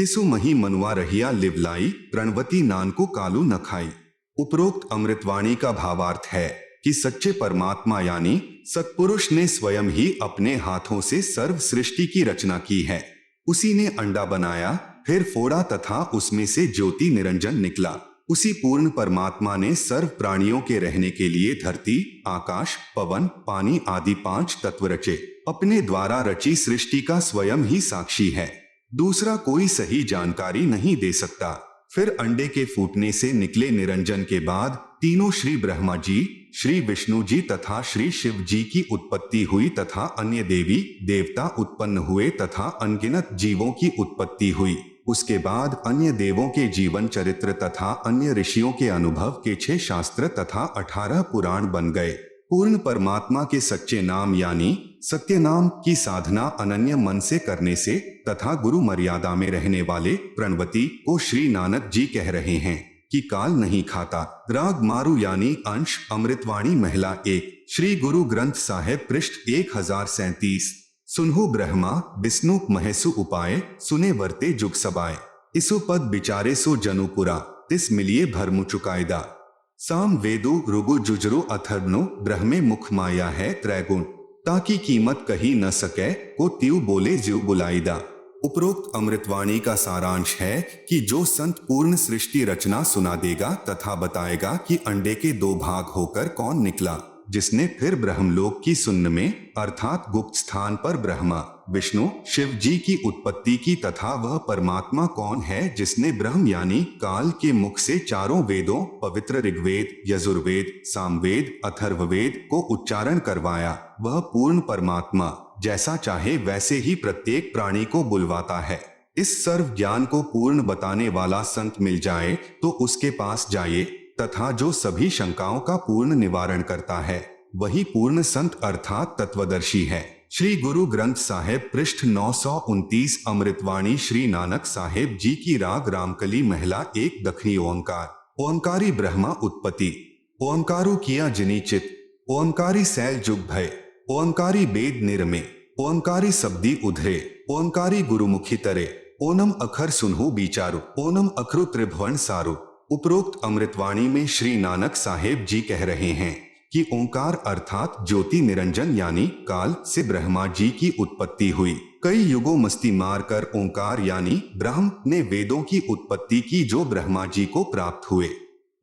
तिसु मही मनुआ रहिया लिवलाई, प्रणवती नानको कालू न खाई। उपरोक्त अमृतवाणी का भावार्थ है कि सच्चे परमात्मा यानी सत्पुरुष ने स्वयं ही अपने हाथों से सर्व सृष्टि की रचना की है। उसी ने अंडा बनाया, फिर फोड़ा तथा उसमें से ज्योति निरंजन निकला। उसी पूर्ण परमात्मा ने सर्व प्राणियों के रहने के लिए धरती, आकाश, पवन, पानी आदि 5 तत्व रचे। अपने द्वारा रची सृष्टि का स्वयं ही साक्षी है, दूसरा कोई सही जानकारी नहीं दे सकता। फिर अंडे के फूटने से निकले निरंजन के बाद तीनों श्री ब्रह्मा जी, श्री विष्णु जी तथा श्री शिव जी की उत्पत्ति हुई तथा अन्य देवी देवता उत्पन्न हुए तथा अनगिनत जीवों की उत्पत्ति हुई। उसके बाद अन्य देवों के जीवन चरित्र तथा अन्य ऋषियों के अनुभव के 6 शास्त्र तथा 18 पुराण बन गए। पूर्ण परमात्मा के सच्चे नाम यानी सत्य नाम की साधना अनन्य मन से करने से तथा गुरु मर्यादा में रहने वाले प्रणवती को श्री नानक जी कह रहे हैं कि काल नहीं खाता। राग मारू यानी अंश अमृतवाणी महिला 1 श्री गुरु ग्रंथ साहिब पृष्ठ 1037। सुनहु ब्रह्मा विष्णु महेसु उपाय, सुने वर्ते जुग सबाय। इसु पद बिचारे सो जनुपुरा, तिस मिलिए भरमु चुकायदा। साम वेदु रुगु जुजरु अथर्वनो, ब्रह्मे मुख माया है त्रैगुण। ताकि कीमत कही न सके, को त्यू बोले ज्यू बुलाईदा। उपरोक्त अमृतवाणी का सारांश है कि जो संत पूर्ण सृष्टि रचना सुना देगा तथा बताएगा कि अंडे के 2 भाग होकर कौन निकला, जिसने फिर ब्रह्मलोक की सुन्न में अर्थात गुप्त स्थान पर ब्रह्मा विष्णु शिव जी की उत्पत्ति की तथा वह परमात्मा कौन है जिसने ब्रह्म यानी काल के मुख से 4 वेदों पवित्र ऋग्वेद, यजुर्वेद, सामवेद, अथर्ववेद को उच्चारण करवाया, वह पूर्ण परमात्मा जैसा चाहे वैसे ही प्रत्येक प्राणी को बुलवाता है। इस सर्व ज्ञान को पूर्ण बताने वाला संत मिल जाए तो उसके पास जाइए तथा जो सभी शंकाओं का पूर्ण निवारण करता है वही पूर्ण संत अर्थात तत्वदर्शी है। श्री गुरु ग्रंथ साहिब पृष्ठ 929 अमृतवाणी श्री नानक साहेब जी की राग रामकली महिला 1 दखनी ओंकार। ओंकारी ब्रह्मा उत्पत्ति, ओंकारू किया जिनी चित, ओंकारी सैल जुग भय, ओंकारी वेद निरमे, ओंकारी शब्दी उधरे, ओंकारी गुरुमुखी तरे, ओनम अखर सुनहु बिचारु, ओनम अखरु त्रिभुवन सारु। उपरोक्त अमृतवाणी में श्री नानक साहेब जी कह रहे हैं कि ओंकार अर्थात ज्योति निरंजन यानी काल से ब्रह्मा जी की उत्पत्ति हुई। कई युगों मस्ती मारकर ओंकार यानी ब्रह्म ने वेदों की उत्पत्ति की जो ब्रह्मा जी को प्राप्त हुए।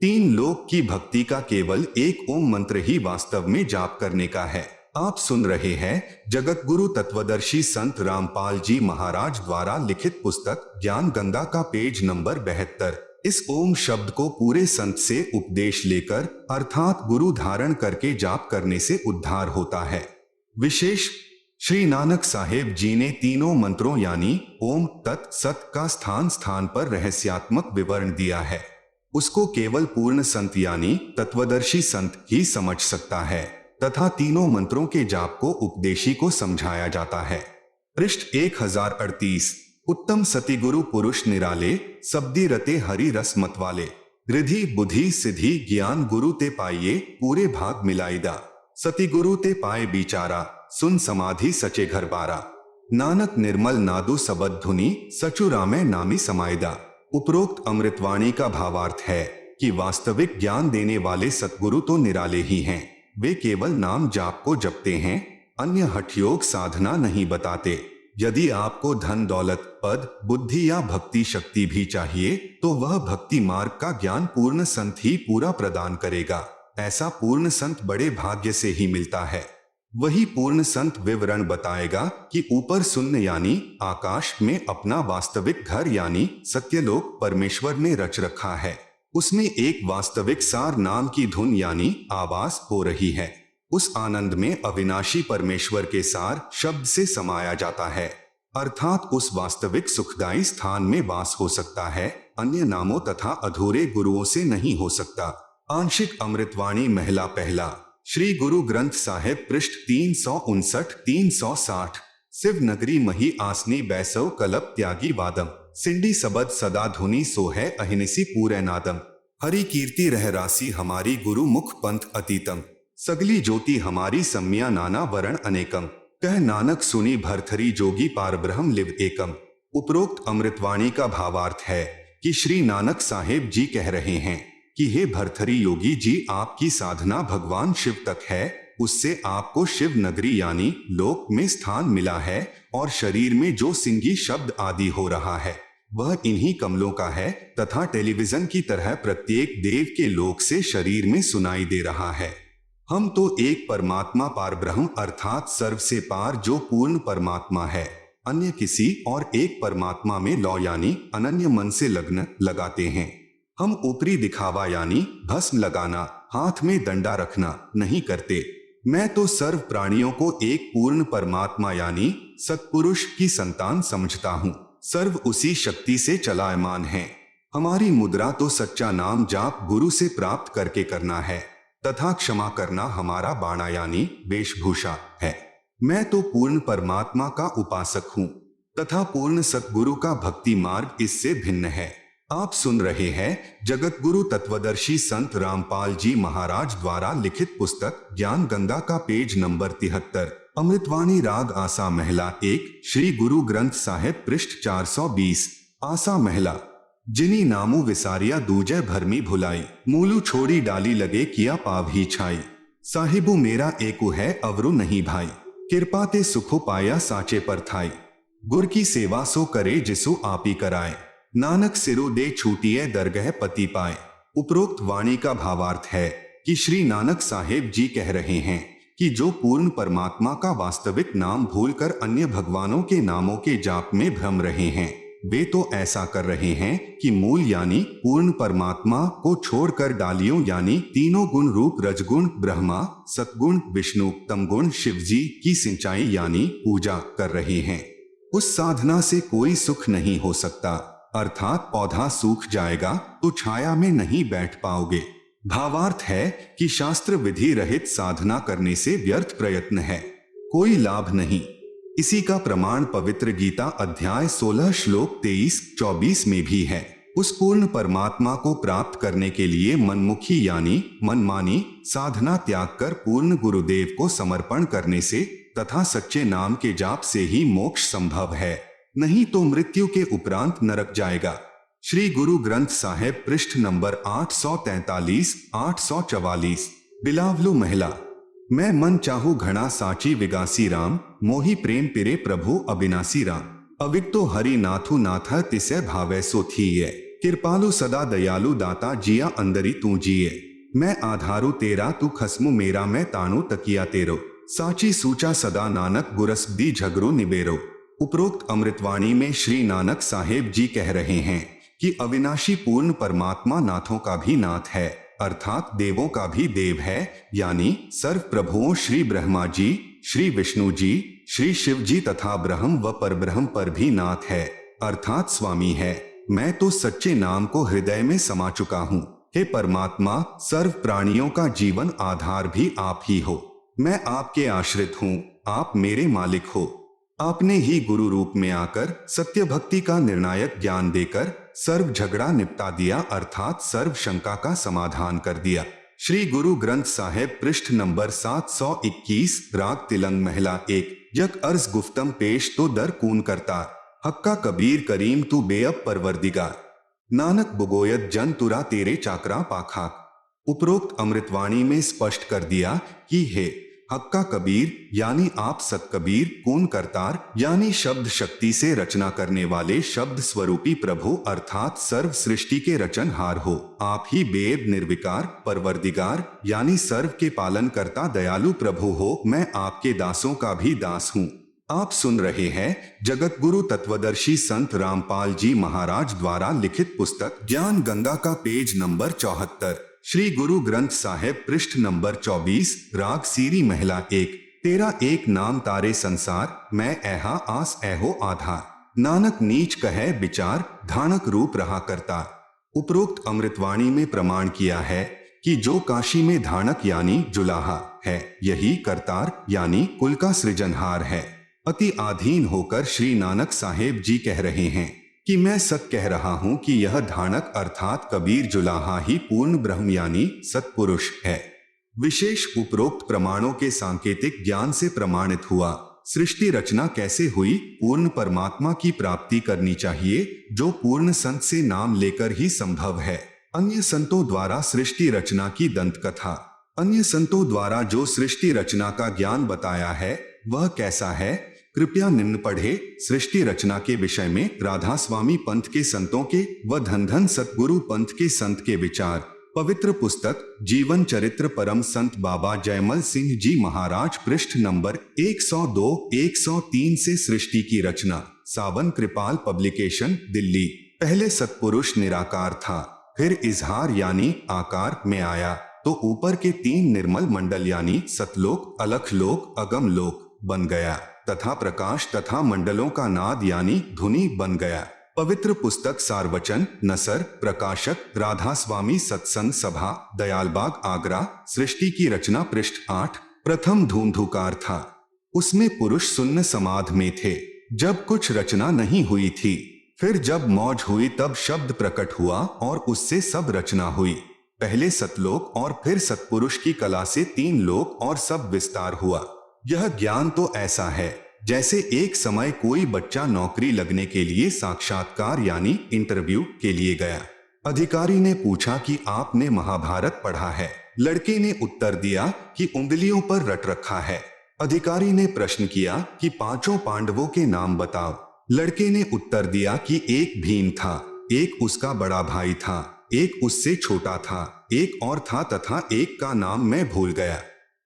3 लोक की भक्ति का केवल एक ओम मंत्र ही वास्तव में जाप करने का है। आप सुन रहे हैं जगत गुरु तत्वदर्शी संत रामपाल जी महाराज द्वारा लिखित पुस्तक ज्ञान गंगा का पेज नंबर 72। इस ओम शब्द को पूरे संत से उपदेश लेकर अर्थात गुरु धारण करके जाप करने से उद्धार होता है। विशेष श्री नानक साहेब जी ने तीनों मंत्रों यानी ओम तत् सत का स्थान स्थान पर रहस्यात्मक विवरण दिया है। उसको केवल पूर्ण संत यानी तत्वदर्शी संत ही समझ सकता है तथा तीनों मंत्रों के जाप को उपदेशी को समझाया जाता है। पृष्ठ 1038। उत्तम सती गुरु पुरुष निराले, शब्दी रते हरि रस मतवाले। रिधि बुद्धि सिद्धि ज्ञान गुरु ते पाइये, पूरे भाग मिलाईदा। सती गुरु ते पाए बिचारा, सुन समाधि सचे घर बारा। नानक निर्मल नादु सबद धुनी, सचु रामे नामी समायदा। उपरोक्त अमृतवाणी का भावार्थ है कि वास्तविक ज्ञान देने वाले सतगुरु तो निराले ही हैं। वे केवल नाम जाप को जपते हैं, अन्य हठयोग साधना नहीं बताते। यदि आपको धन दौलत पद बुद्धि या भक्ति शक्ति भी चाहिए तो वह भक्ति मार्ग का ज्ञान पूर्ण संत ही पूरा प्रदान करेगा। ऐसा पूर्ण संत बड़े भाग्य से ही मिलता है। वही पूर्ण संत विवरण बताएगा कि ऊपर शून्य यानी आकाश में अपना वास्तविक घर यानी सत्यलोक परमेश्वर ने रच रखा है। उसमें एक वास्तविक सार नाम की धुन यानी आवाज हो रही है। उस आनंद में अविनाशी परमेश्वर के सार शब्द से समाया जाता है, अर्थात उस वास्तविक सुखदायी स्थान में वास हो सकता है, अन्य नामों तथा अधूरे गुरुओं से नहीं हो सकता। आंशिक अमृतवाणी महिला पहला श्री गुरु ग्रंथ साहिब पृष्ठ 359-360। शिव नगरी मही आसनी बैसव कलप त्यागी वादम, सिंडी सबद सदा धुनी सो है अहिनिसी पूरे नादम। हरि कीर्ति रह राशि हमारी गुरु मुख पंथ अतीतम, सगली ज्योति हमारी सम्या नाना वरण अनेकम। कह नानक सुनी भरथरी जोगी पार ब्रह्म लिव एकम। उपरोक्त अमृतवाणी का भावार्थ है कि श्री नानक साहेब जी कह रहे हैं कि हे भरथरी योगी जी, आपकी साधना भगवान शिव तक है, उससे आपको शिव नगरी यानी लोक में स्थान मिला है, और शरीर में जो सिंगी शब्द आदि हो रहा है वह इन्हीं कमलों का है, तथा टेलीविजन की तरह प्रत्येक देव के लोक से शरीर में सुनाई दे रहा है। हम तो एक परमात्मा पार ब्रह्म अर्थात सर्व से पार जो पूर्ण परमात्मा है, अन्य किसी और एक परमात्मा में लौ यानी अनन्य मन से लग्न लगाते हैं। हम ऊपरी दिखावा यानी भस्म लगाना, हाथ में डंडा रखना नहीं करते। मैं तो सर्व प्राणियों को एक पूर्ण परमात्मा यानी सत्पुरुष की संतान समझता हूँ। सर्व उसी शक्ति से चलायमान है। हमारी मुद्रा तो सच्चा नाम जाप गुरु से प्राप्त करके करना है, तथा क्षमा करना हमारा बाणा यानी वेशभूषा है। मैं तो पूर्ण परमात्मा का उपासक हूँ, तथा पूर्ण सतगुरु का भक्ति मार्ग इससे भिन्न है। आप सुन रहे हैं जगत गुरु तत्वदर्शी संत रामपाल जी महाराज द्वारा लिखित पुस्तक ज्ञान गंगा का पेज नंबर 73, अमृतवाणी राग आसा महला 1, श्री गुरु ग्रंथ साहिब पृष्ठ 420। आसा महला। जिनी नामू विसारिया दूजे भरमी भुलाई, मूलू छोड़ी डाली लगे किया पाव ही छाई। साहिबू मेरा एकु है अवरु नहीं भाई, कृपा ते सुखो पाया साचे पर थाई। गुर की सेवा सो करे जिसु आपी कराए, नानक सिरु दे छूटिए दरगह पति पाए। उपरोक्त वाणी का भावार्थ है कि श्री नानक साहेब जी कह रहे हैं कि जो पूर्ण परमात्मा का वास्तविक नाम भूलकर अन्य भगवानों के नामों के जाप में भ्रम रहे हैं, वे तो ऐसा कर रहे हैं कि मूल यानी पूर्ण परमात्मा को छोड़कर डालियों यानी तीनों गुण रूप रजगुण ब्रह्मा, सतगुण विष्णु, तमगुण शिवजी की सिंचाई यानी पूजा कर रहे हैं। उस साधना से कोई सुख नहीं हो सकता, अर्थात पौधा सूख जाएगा तो छाया में नहीं बैठ पाओगे। भावार्थ है कि शास्त्र विधि रहित साधना करने से व्यर्थ प्रयत्न है, कोई लाभ नहीं। इसी का प्रमाण पवित्र गीता अध्याय 16 श्लोक 23-24 में भी है। उस पूर्ण परमात्मा को प्राप्त करने के लिए मनमुखी यानी मनमानी साधना त्याग कर पूर्ण गुरुदेव को समर्पण करने से तथा सच्चे नाम के जाप से ही मोक्ष संभव है, नहीं तो मृत्यु के उपरांत नरक जाएगा। श्री गुरु ग्रंथ साहिब पृष्ठ नंबर 843-844। बिलावलू महिला। मैं मन चाहू घना साची विगासी राम, मोही प्रेम पिरे प्रभु अविनासी राम। अविक्तो हरि नाथु नाथा तिसे भावे सो थीये, कृपालु सदा दयालु दाता जिया अंदरी तू जिये। मैं आधारू तेरा तू खसमु मेरा, मैं ताणु तकिया तेरो, साची सूचा सदा नानक गुरस दी झगरू निबेरो। उपरोक्त अमृतवाणी में श्री नानक साहेब जी कह रहे हैं कि अविनाशी पूर्ण परमात्मा नाथों का भी नाथ है, अर्थात देवों का भी देव है, यानी सर्व प्रभुओं श्री ब्रह्मा जी, श्री विष्णु जी, श्री शिव जी तथा ब्रह्म व परब्रह्म पर भी नाथ है, अर्थात स्वामी है। मैं तो सच्चे नाम को हृदय में समा चुका हूँ। हे परमात्मा, सर्व प्राणियों का जीवन आधार भी आप ही हो। मैं आपके आश्रित हूँ, आप मेरे मालिक हो। आपने ही गुरु रूप में आकर सत्य भक्ति का निर्णायक ज्ञान देकर सर्व झगड़ा निपटा दिया, अर्थात सर्व शंका का समाधान कर दिया। श्री गुरु ग्रंथ साहिब पृष्ठ नंबर 721, राग तिलंग महला 1। यक अर्ज गुफ्तम पेश तो दर कून करतार, हक्का कबीर करीम तू बेअब परवरदिगार। नानक बुगोयत जन तुरा तेरे चाकरा पाखाक। उपरोक्त अमृतवाणी में स्पष्ट कर दिया कि हे हक्का कबीर यानी आप सतकबीर, कून करतार यानी शब्द शक्ति से रचना करने वाले शब्द स्वरूपी प्रभु अर्थात सर्व सृष्टि के रचनहार हो। आप ही बेब निर्विकार परवरदिगार यानी सर्व के पालन करता दयालु प्रभु हो। मैं आपके दासों का भी दास हूँ। आप सुन रहे हैं जगत गुरु तत्वदर्शी संत रामपाल जी महाराज द्वारा लिखित पुस्तक ज्ञान गंगा का पेज नंबर 74, श्री गुरु ग्रंथ साहिब पृष्ठ नंबर 24, राग सीरी महला 1। तेरा एक नाम तारे संसार, मैं ऐहा आस ऐहो आधार। नानक नीच कहे विचार, धानक रूप रहा करता। उपरोक्त अमृतवाणी में प्रमाण किया है कि जो काशी में धानक यानी जुलाहा है, यही करतार यानी कुल का सृजनहार है। अति आधीन होकर श्री नानक साहेब जी कह रहे हैं कि मैं सत कह रहा हूं कि यह धानक अर्थात कबीर जुलाहा ही पूर्ण ब्रह्म यानी सत्पुरुष है। विशेष उपरोक्त प्रमाणों के सांकेतिक ज्ञान से प्रमाणित हुआ। सृष्टि रचना कैसे हुई? पूर्ण परमात्मा की प्राप्ति करनी चाहिए, जो पूर्ण संत से नाम लेकर ही संभव है। अन्य संतों द्वारा सृष्टि रचना की दंत कथा। अन्य संतों द्वारा जो सृष्टि रचना का ज्ञान बताया है वह कैसा है? कृपया निम्न पढ़े। सृष्टि रचना के विषय में राधा स्वामी पंथ के संतों के व धन धन सतगुरु पंथ के संत के विचार। पवित्र पुस्तक जीवन चरित्र परम संत बाबा जयमल सिंह जी महाराज, पृष्ठ नंबर 102-103 से सृष्टि की रचना। सावन कृपाल पब्लिकेशन, दिल्ली। पहले सतपुरुष निराकार था, फिर इजहार यानी आकार में आया तो ऊपर के 3 निर्मल मंडल यानी सतलोक, अलखलोक, अगमलोक बन गया तथा प्रकाश तथा मंडलों का नाद यानी धुनी बन गया। पवित्र पुस्तक सारवचन, नसर, प्रकाशक राधा स्वामी सत्संग सभा, दयालबाग, आगरा। सृष्टि की रचना, पृष्ठ 8। प्रथम धूमधुकार था, उसमें पुरुष शून्य समाध में थे, जब कुछ रचना नहीं हुई थी। फिर जब मौज हुई तब शब्द प्रकट हुआ और उससे सब रचना हुई। पहले सतलोक और फिर सतपुरुष की कला से 3 लोक और सब विस्तार हुआ। यह ज्ञान तो ऐसा है जैसे एक समय कोई बच्चा नौकरी लगने के लिए साक्षात्कार यानी इंटरव्यू के लिए गया। अधिकारी ने पूछा कि आपने महाभारत पढ़ा है? लड़के ने उत्तर दिया कि उंगलियों पर रट रखा है। अधिकारी ने प्रश्न किया कि 5 पांडवों के नाम बताओ। लड़के ने उत्तर दिया कि एक भीम था, एक उसका बड़ा भाई था, एक उससे छोटा था, एक और था तथा एक का नाम मैं भूल गया।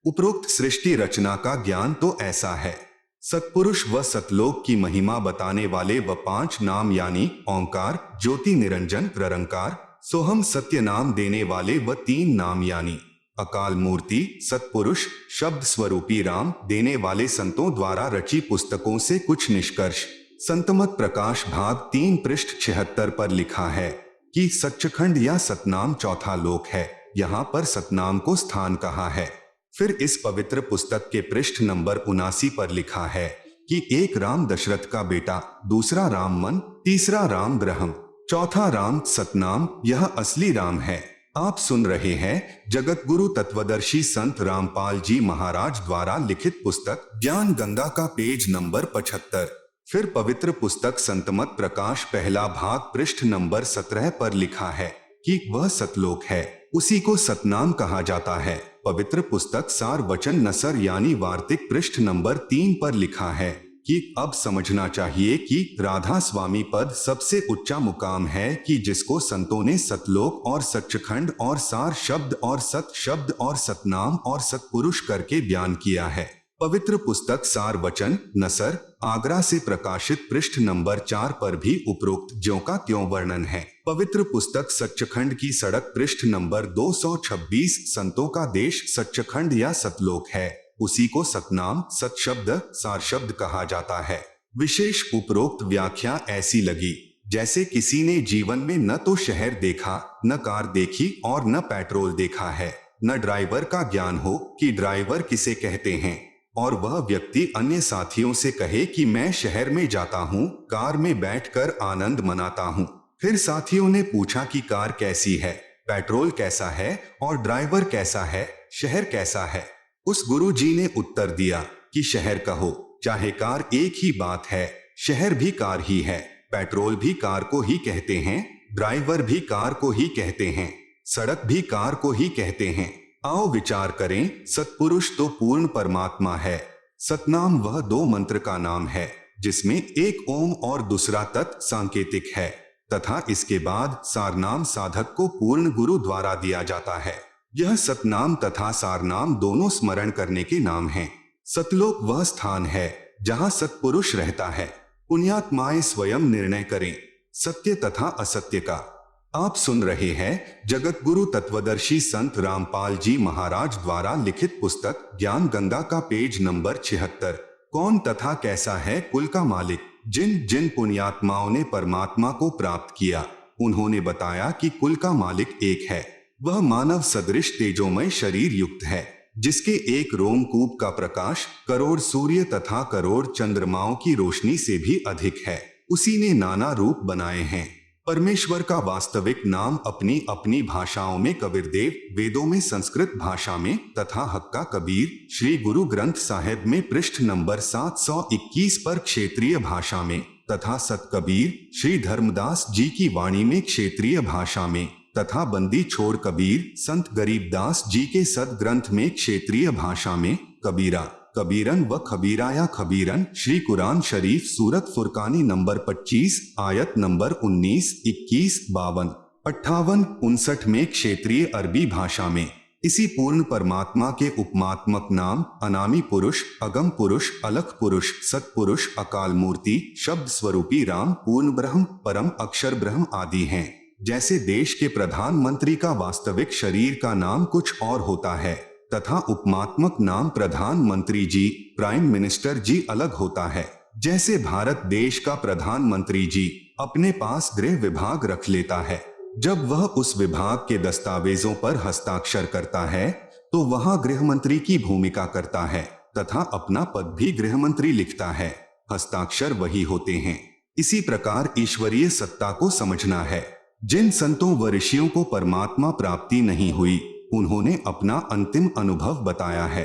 उपरोक्त सृष्टि रचना का ज्ञान तो ऐसा है। सतपुरुष व सतलोक की महिमा बताने वाले व 5 नाम यानी ओंकार, ज्योति निरंजन, निरंकार, सोहम सत्य नाम देने वाले व 3 नाम यानी अकाल मूर्ति, सतपुरुष, शब्द स्वरूपी राम देने वाले संतों द्वारा रची पुस्तकों से कुछ निष्कर्ष। संतमत प्रकाश भाग 3 पृष्ठ 76 पर लिखा है कि सच्चखंड या सतनाम चौथा लोक है। यहाँ पर सतनाम को स्थान कहा है। फिर इस पवित्र पुस्तक के पृष्ठ नंबर 79 पर लिखा है कि एक राम दशरथ का बेटा, दूसरा राम मन, तीसरा राम ग्रहम, चौथा राम सतनाम, यह असली राम है। आप सुन रहे हैं जगत गुरु तत्वदर्शी संत रामपाल जी महाराज द्वारा लिखित पुस्तक ज्ञान गंगा का पेज नंबर 75। फिर पवित्र पुस्तक संतमत प्रकाश पहला भाग पृष्ठ नंबर 17 पर लिखा है कि वह सतलोक है, उसी को सतनाम कहा जाता है। पवित्र पुस्तक सार वचन नसर यानी वार्तिक पृष्ठ नंबर 3 पर लिखा है कि अब समझना चाहिए कि राधा स्वामी पद सबसे ऊंचा मुकाम है कि जिसको संतों ने सतलोक और सच्चखंड और सार शब्द और सत शब्द और सतनाम और सतपुरुष करके बयान किया है। पवित्र पुस्तक सार वचन नसर आगरा से प्रकाशित पृष्ठ नंबर 4 पर भी उपरोक्त ज्यों का त्यों वर्णन है। पवित्र पुस्तक सच्चखंड की सड़क पृष्ठ नंबर 226 संतों का देश सच्चखंड या सतलोक है, उसी को सतनाम सतशब्द सार शब्द कहा जाता है। विशेष उपरोक्त व्याख्या ऐसी लगी जैसे किसी ने जीवन में न तो शहर देखा, न कार देखी और न पेट्रोल देखा है, न ड्राइवर का ज्ञान हो कि ड्राइवर किसे कहते हैं, और वह व्यक्ति अन्य साथियों से कहे कि मैं शहर में जाता हूँ, कार में बैठकर आनंद मनाता हूँ। फिर साथियों ने पूछा कि कार कैसी है, पेट्रोल कैसा है और ड्राइवर कैसा है, शहर कैसा है। उस गुरु जी ने उत्तर दिया कि शहर कहो चाहे कार, एक ही बात है, शहर भी कार ही है, पेट्रोल भी कार को ही कहते हैं, ड्राइवर भी कार को ही कहते हैं, सड़क भी कार को ही कहते हैं। आओ विचार करें, सतपुरुष तो पूर्ण परमात्मा है, सतनाम वह 2 मंत्र का नाम है जिसमें एक ओम और दूसरा तत् सांकेतिक है, तथा इसके बाद सारनाम साधक को पूर्ण गुरु द्वारा दिया जाता है। यह सतनाम तथा सारनाम दोनों स्मरण करने के नाम हैं। सतलोक वह स्थान है जहाँ सतपुरुष रहता है। पुण्यात्माएं स्वयं निर्णय करें सत्य तथा असत्य का। आप सुन रहे हैं जगत गुरु तत्वदर्शी संत रामपाल जी महाराज द्वारा लिखित पुस्तक ज्ञान गंगा का पेज नंबर 76। कौन तथा कैसा है कुल का मालिक? जिन जिन पुण्यात्माओं ने परमात्मा को प्राप्त किया उन्होंने बताया कि कुल का मालिक एक है। वह मानव सदृश तेजोमय शरीर युक्त है, जिसके एक रोमकूप का प्रकाश करोड़ सूर्य तथा करोड़ चंद्रमाओं की रोशनी से भी अधिक है। उसी ने नाना रूप बनाए हैं, परमेश्वर का वास्तविक नाम अपनी अपनी भाषाओं में कबीरदेव, वेदों में संस्कृत भाषा में, तथा हक्का कबीर श्री गुरु ग्रंथ साहिब में पृष्ठ नंबर 721 पर क्षेत्रीय भाषा में, तथा सत कबीर श्री धर्मदास जी की वाणी में क्षेत्रीय भाषा में, तथा बंदी छोड़ कबीर संत गरीबदास जी के सद ग्रंथ में क्षेत्रीय भाषा में, कबीरा, कबीरन व खबीराया खबीरन श्री कुरान शरीफ सूरत फुरकानी नंबर 25 आयत नंबर 19, 21, 52, 58, 59 में क्षेत्रीय अरबी भाषा में। इसी पूर्ण परमात्मा के उपमात्मक नाम अनामी पुरुष, अगम पुरुष, अलख पुरुष, सतपुरुष, अकाल मूर्ति, शब्द स्वरूपी राम, पूर्ण ब्रह्म, परम अक्षर ब्रह्म आदि हैं। जैसे देश के प्रधानमंत्री का वास्तविक शरीर का नाम कुछ और होता है तथा उपमात्मक नाम प्रधानमंत्री जी, प्राइम मिनिस्टर जी अलग होता है। जैसे भारत देश का प्रधानमंत्री जी अपने पास गृह विभाग रख लेता है, जब वह उस विभाग के दस्तावेजों पर हस्ताक्षर करता है तो वहां गृह मंत्री की भूमिका करता है तथा अपना पद भी गृह मंत्री लिखता है। हस्ताक्षर वही होते हैं। इसी प्रकार ईश्वरीय सत्ता को समझना है। जिन संतों व ऋषियों को परमात्मा प्राप्ति नहीं हुई, उन्होंने अपना अंतिम अनुभव बताया है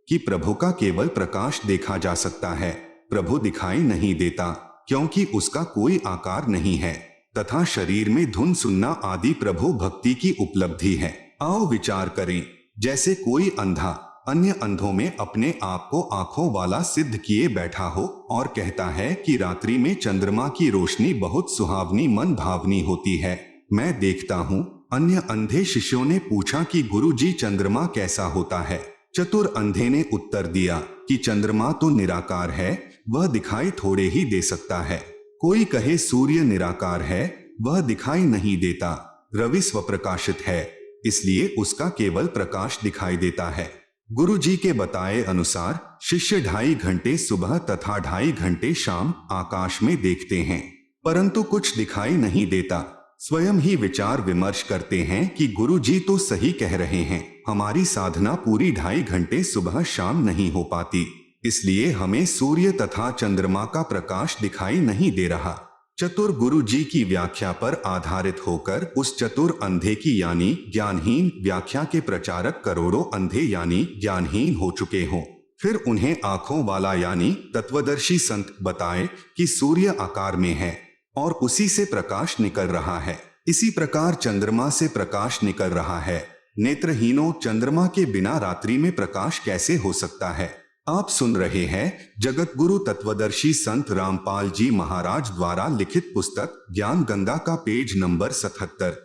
कि प्रभु का केवल प्रकाश देखा जा सकता है, प्रभु दिखाई नहीं देता क्योंकि उसका कोई आकार नहीं है, तथा शरीर में धुन सुनना आदि प्रभु भक्ति की उपलब्धि है। आओ विचार करें, जैसे कोई अंधा अन्य अंधों में अपने आप को आंखों वाला सिद्ध किए बैठा हो और कहता है कि रात्रि में चंद्रमा की रोशनी बहुत सुहावनी मन भावनी होती है, मैं देखता हूँ। अन्य अंधे शिष्यों ने पूछा कि गुरुजी चंद्रमा कैसा होता है? चतुर अंधे ने उत्तर दिया कि चंद्रमा तो निराकार है, वह दिखाई थोड़े ही दे सकता है। कोई कहे सूर्य निराकार है, वह दिखाई नहीं देता, रवि स्वप्रकाशित है, इसलिए उसका केवल प्रकाश दिखाई देता है। गुरुजी के बताए अनुसार शिष्य 2.5 घंटे सुबह तथा 2.5 घंटे शाम आकाश में देखते हैं, परंतु कुछ दिखाई नहीं देता। स्वयं ही विचार विमर्श करते हैं कि गुरुजी तो सही कह रहे हैं, हमारी साधना पूरी 2.5 घंटे सुबह शाम नहीं हो पाती, इसलिए हमें सूर्य तथा चंद्रमा का प्रकाश दिखाई नहीं दे रहा। चतुर गुरुजी की व्याख्या पर आधारित होकर उस चतुर अंधे की यानी ज्ञानहीन व्याख्या के प्रचारक करोड़ों अंधे यानी ज्ञानहीन हो चुके हों। फिर उन्हें आंखों वाला यानी तत्वदर्शी संत बताए कि सूर्य आकार में है और उसी से प्रकाश निकल रहा है। इसी प्रकार चंद्रमा से प्रकाश निकल रहा है। नेत्रहीनों, चंद्रमा के बिना रात्रि में प्रकाश कैसे हो सकता है? आप सुन रहे हैं जगत गुरु तत्वदर्शी संत रामपाल जी महाराज द्वारा लिखित पुस्तक ज्ञान गंगा का पेज नंबर 77।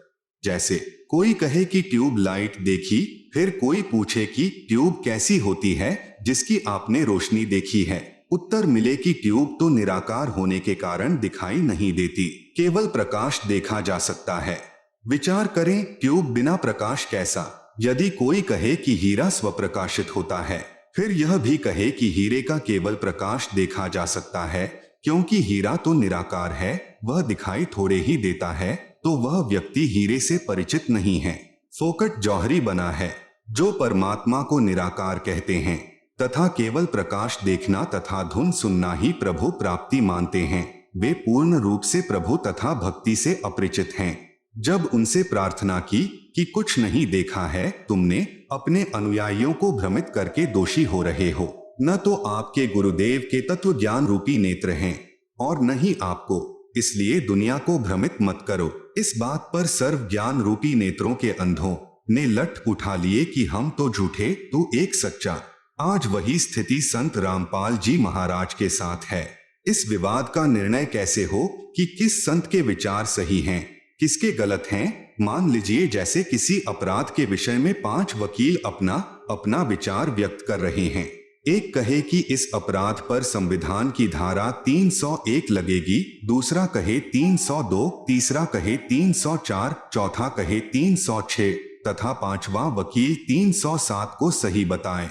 जैसे कोई कहे कि ट्यूब लाइट देखी, फिर कोई पूछे कि ट्यूब कैसी होती है जिसकी आपने रोशनी देखी है। उत्तर मिले कि ट्यूब तो निराकार होने के कारण दिखाई नहीं देती, केवल प्रकाश देखा जा सकता है। विचार करें, ट्यूब बिना प्रकाश कैसा? यदि कोई कहे कि हीरा स्वप्रकाशित होता है, फिर यह भी कहे कि हीरे का केवल प्रकाश देखा जा सकता है क्योंकि हीरा तो निराकार है, वह दिखाई थोड़े ही देता है, तो वह व्यक्ति हीरे से परिचित नहीं है, फोकट जौहरी बना है। जो परमात्मा को निराकार कहते हैं तथा केवल प्रकाश देखना तथा धुन सुनना ही प्रभु प्राप्ति मानते हैं, वे पूर्ण रूप से प्रभु तथा भक्ति से अपरिचित हैं। जब उनसे प्रार्थना की कि कुछ नहीं देखा है, तुमने अपने अनुयायियों को भ्रमित करके दोषी हो रहे हो। न तो आपके गुरुदेव के तत्व ज्ञान रूपी नेत्र हैं और न ही आपको, इसलिए दुनिया को भ्रमित मत करो। इस बात पर सर्व ज्ञान रूपी नेत्रों के अंधों ने लठ उठा लिए कि हम तो झूठे, तू एक सच्चा। आज वही स्थिति संत रामपाल जी महाराज के साथ है। इस विवाद का निर्णय कैसे हो कि किस संत के विचार सही हैं, किसके गलत हैं? मान लीजिए जैसे किसी अपराध के विषय में 5 वकील अपना अपना विचार व्यक्त कर रहे हैं। एक कहे कि इस अपराध पर संविधान की धारा 301 लगेगी, दूसरा कहे 302, तीसरा कहे 304, चौथा कहे 306 तथा 5वां वकील 307 को सही बताए।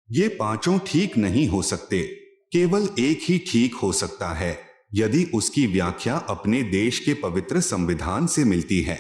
ये पांचों ठीक नहीं हो सकते, केवल एक ही ठीक हो सकता है यदि उसकी व्याख्या अपने देश के पवित्र संविधान से मिलती है।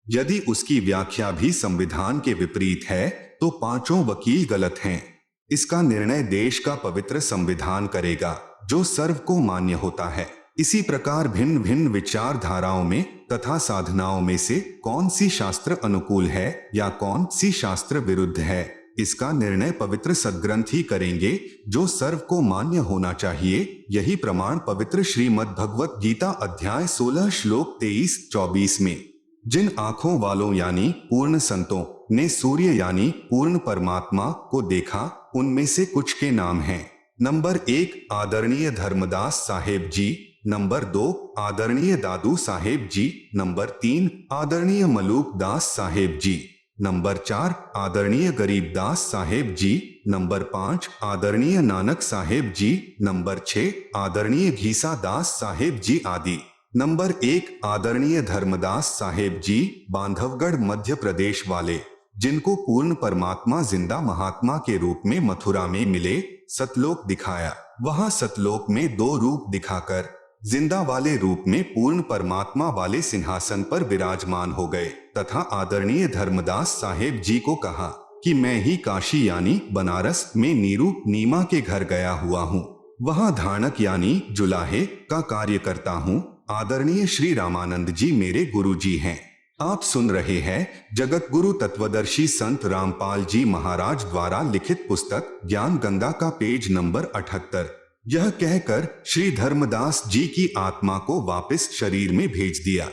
यदि उसकी व्याख्या भी संविधान के विपरीत है तो पांचों वकील गलत हैं। इसका निर्णय देश का पवित्र संविधान करेगा जो सर्व को मान्य होता है। इसी प्रकार भिन्न भिन्न विचारधाराओं में तथा साधनाओं में से कौन सी शास्त्र अनुकूल है या कौन सी शास्त्र विरुद्ध है, इसका निर्णय पवित्र सदग्रंथ ही करेंगे, जो सर्व को मान्य होना चाहिए। यही प्रमाण पवित्र श्रीमद् भगवत गीता अध्याय 16 श्लोक 23-24 में जिन आंखों वालों यानी पूर्ण संतों ने सूर्य यानी पूर्ण परमात्मा को देखा, उनमें से कुछ के नाम हैं। नंबर 1 आदरणीय धर्मदास साहेब जी, नंबर 2 आदरणीय दादू साहेब जी, नंबर 3 आदरणीय मलूक दास साहेब जी, नंबर 4 आदरणीय गरीबदास साहेब जी, नंबर 5 आदरणीय नानक साहेब जी, नंबर 6 आदरणीय घीसा दास साहेब जी आदि। नंबर 1 आदरणीय धर्मदास साहेब जी, बांधवगढ़ मध्य प्रदेश वाले, जिनको पूर्ण परमात्मा जिंदा महात्मा के रूप में मथुरा में मिले, सतलोक दिखाया। वहां सतलोक में 2 रूप दिखाकर जिंदा वाले रूप में पूर्ण परमात्मा वाले सिंहासन पर विराजमान हो गए तथा आदरणीय धर्मदास साहेब जी को कहा कि मैं ही काशी यानी बनारस में नीरू नीमा के घर गया हुआ हूँ, वहां धानक यानी जुलाहे का कार्य करता हूँ। आदरणीय श्री रामानंद जी मेरे गुरु जी हैं। आप सुन रहे हैं जगत गुरु तत्वदर्शी संत रामपाल जी महाराज द्वारा लिखित पुस्तक ज्ञान गंगा का पेज नंबर 78। यह कहकर श्री धर्मदास जी की आत्मा को वापस शरीर में भेज दिया।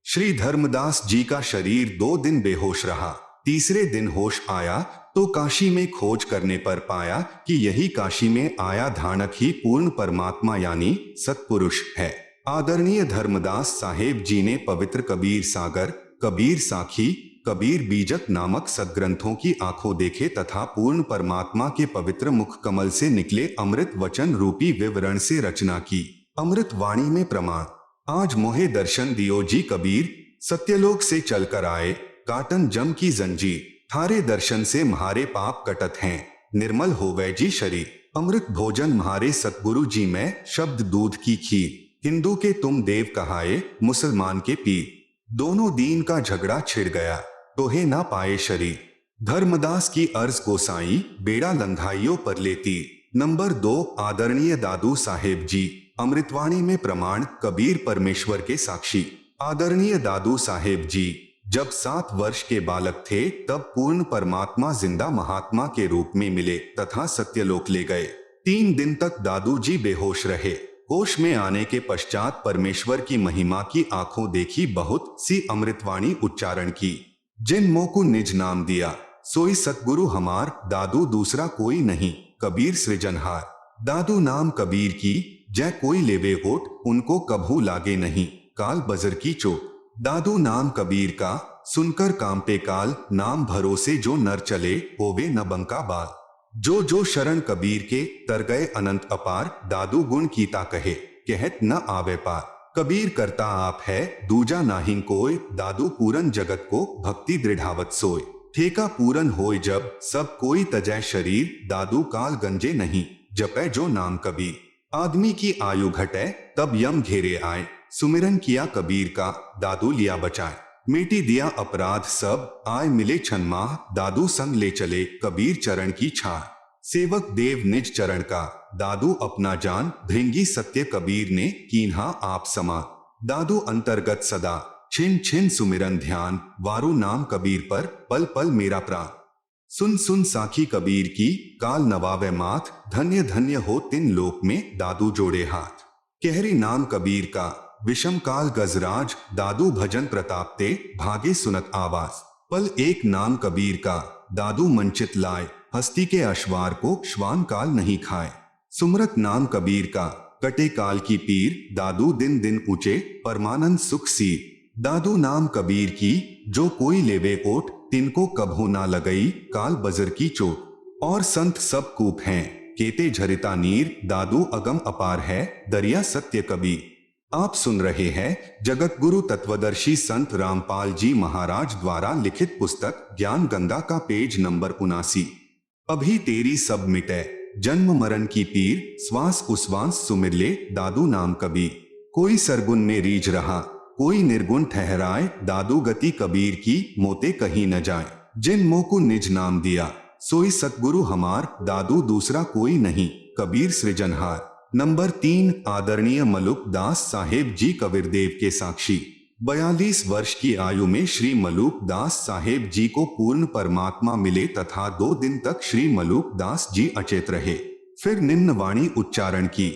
श्री धर्मदास जी का शरीर 2 दिन बेहोश रहा। तीसरे दिन होश आया तो काशी में खोज करने पर पाया कि यही काशी में आया धानक ही पूर्ण परमात्मा यानी सत्पुरुष है। आदरणीय धर्मदास साहेब जी ने पवित्र कबीर सागर, कबीर साखी, कबीर बीजक नामक सदग्रंथों की आंखों देखे तथा पूर्ण परमात्मा के पवित्र मुख कमल से निकले अमृत वचन रूपी विवरण से रचना की। अमृत वाणी में प्रमाण आज मोहे दर्शन दियो जी कबीर, सत्यलोक से चलकर आए काटन जम की जंजीर, थारे दर्शन से म्हारे पाप कटत हैं, निर्मल हो गए जी शरीर। अमृत भोजन म्हारे सतगुरु जी में शब्द दूध की खीर, हिंदू के तुम देव कहाए मुसलमान के पीर, दोनों दीन का झगड़ा छिड़ गया तोहे ना पाए शरीर। धर्मदास की अर्ज गोसाई बेड़ा लंघाइयों पर लेती। नंबर 2 आदरणीय दादू साहेब जी, अमृतवाणी में प्रमाण कबीर परमेश्वर के साक्षी। आदरणीय दादू साहेब जी जब 7 वर्ष के बालक थे तब पूर्ण परमात्मा जिंदा महात्मा के रूप में मिले तथा सत्यलोक ले गए। 3 दिन तक दादू जी बेहोश रहे। होश में आने के पश्चात परमेश्वर की महिमा की आंखों देखी, बहुत सी अमृतवाणी उच्चारण की। जिन मोह को निज नाम दिया सोई सतगुरु हमार, दादू दूसरा कोई नहीं कबीर सृजनहार। दादू नाम कबीर की जय कोई लेवे होठ, उनको कभू लागे नहीं काल बजर की चोट। दादू नाम कबीर का सुनकर कांपे काल, नाम भरोसे जो नर चले होवे न बंका बाल। जो जो शरण कबीर के तर गए अनंत अपार, दादू गुण कीता कहे कहत न आवे पार। कबीर करता आप है दूजा नाहिं कोय, दादू पूरन जगत को भक्ति दृढ़ावत सोय। ठेका पूरन होय जब सब कोई तजय शरीर, दादू काल गंजे नहीं जपै जो नाम कबीर। आदमी की आयु घटे तब यम घेरे आए, सुमिरन किया कबीर का दादू लिया बचाए। मिटी दिया अपराध सब आए मिले छन्माह, दादू संग ले चले कबीर चरण की छाह। सेवक देव निज चरण का दादू अपना जान, भृंगी सत्य कबीर ने कीन्हा आप समा। दादू अंतर्गत सदा छिन छिन सुमिरन ध्यान, वारू नाम कबीर पर पल पल मेरा प्राण। सुन सुन साखी कबीर की काल नवावे माथ, धन्य धन्य हो तिन लोक में दादू जोड़े हाथ। कहरी नाम कबीर का विषम काल गजराज, दादू भजन प्रताप ते भागे सुनत आवाज। पल एक नाम कबीर का दादू मंचित लाए, हस्ती के अश्वार को श्वान काल नहीं खाए। सुमरत नाम कबीर का कटे काल की पीर, दादू दिन दिन ऊंचे परमानंद सुख सीर। दादू नाम कबीर की जो कोई लेवे ओट, तिनको कभू ना लगई काल बजर की चोट। और संत सब कूप हैं केते झरिता नीर, दादू अगम अपार है दरिया सत्य कबीर। आप सुन रहे हैं जगत गुरु तत्वदर्शी संत रामपाल जी महाराज द्वारा लिखित पुस्तक ज्ञान गंगा का पेज नंबर 79। अभी तेरी सब मिटे जन्म मरण की पीर, श्वास उश्वास सुमिर ले दादू नाम कबीर। कोई सरगुन में रीझ रहा कोई निर्गुण ठहराए, दादू गति कबीर की मोते कहीं न जाए। जिन मोह को निज नाम दिया सोई सतगुरु हमार, दादू दूसरा कोई नहीं कबीर सृजनहार। नंबर 3 आदरणीय मलुक दास साहेब जी कबीरदेव के साक्षी। 42 वर्ष की आयु में श्री मलुक दास साहेब जी को पूर्ण परमात्मा मिले तथा 2 दिन तक श्री मलुक दास जी अचेत रहे। फिर निम्न वाणी उच्चारण की,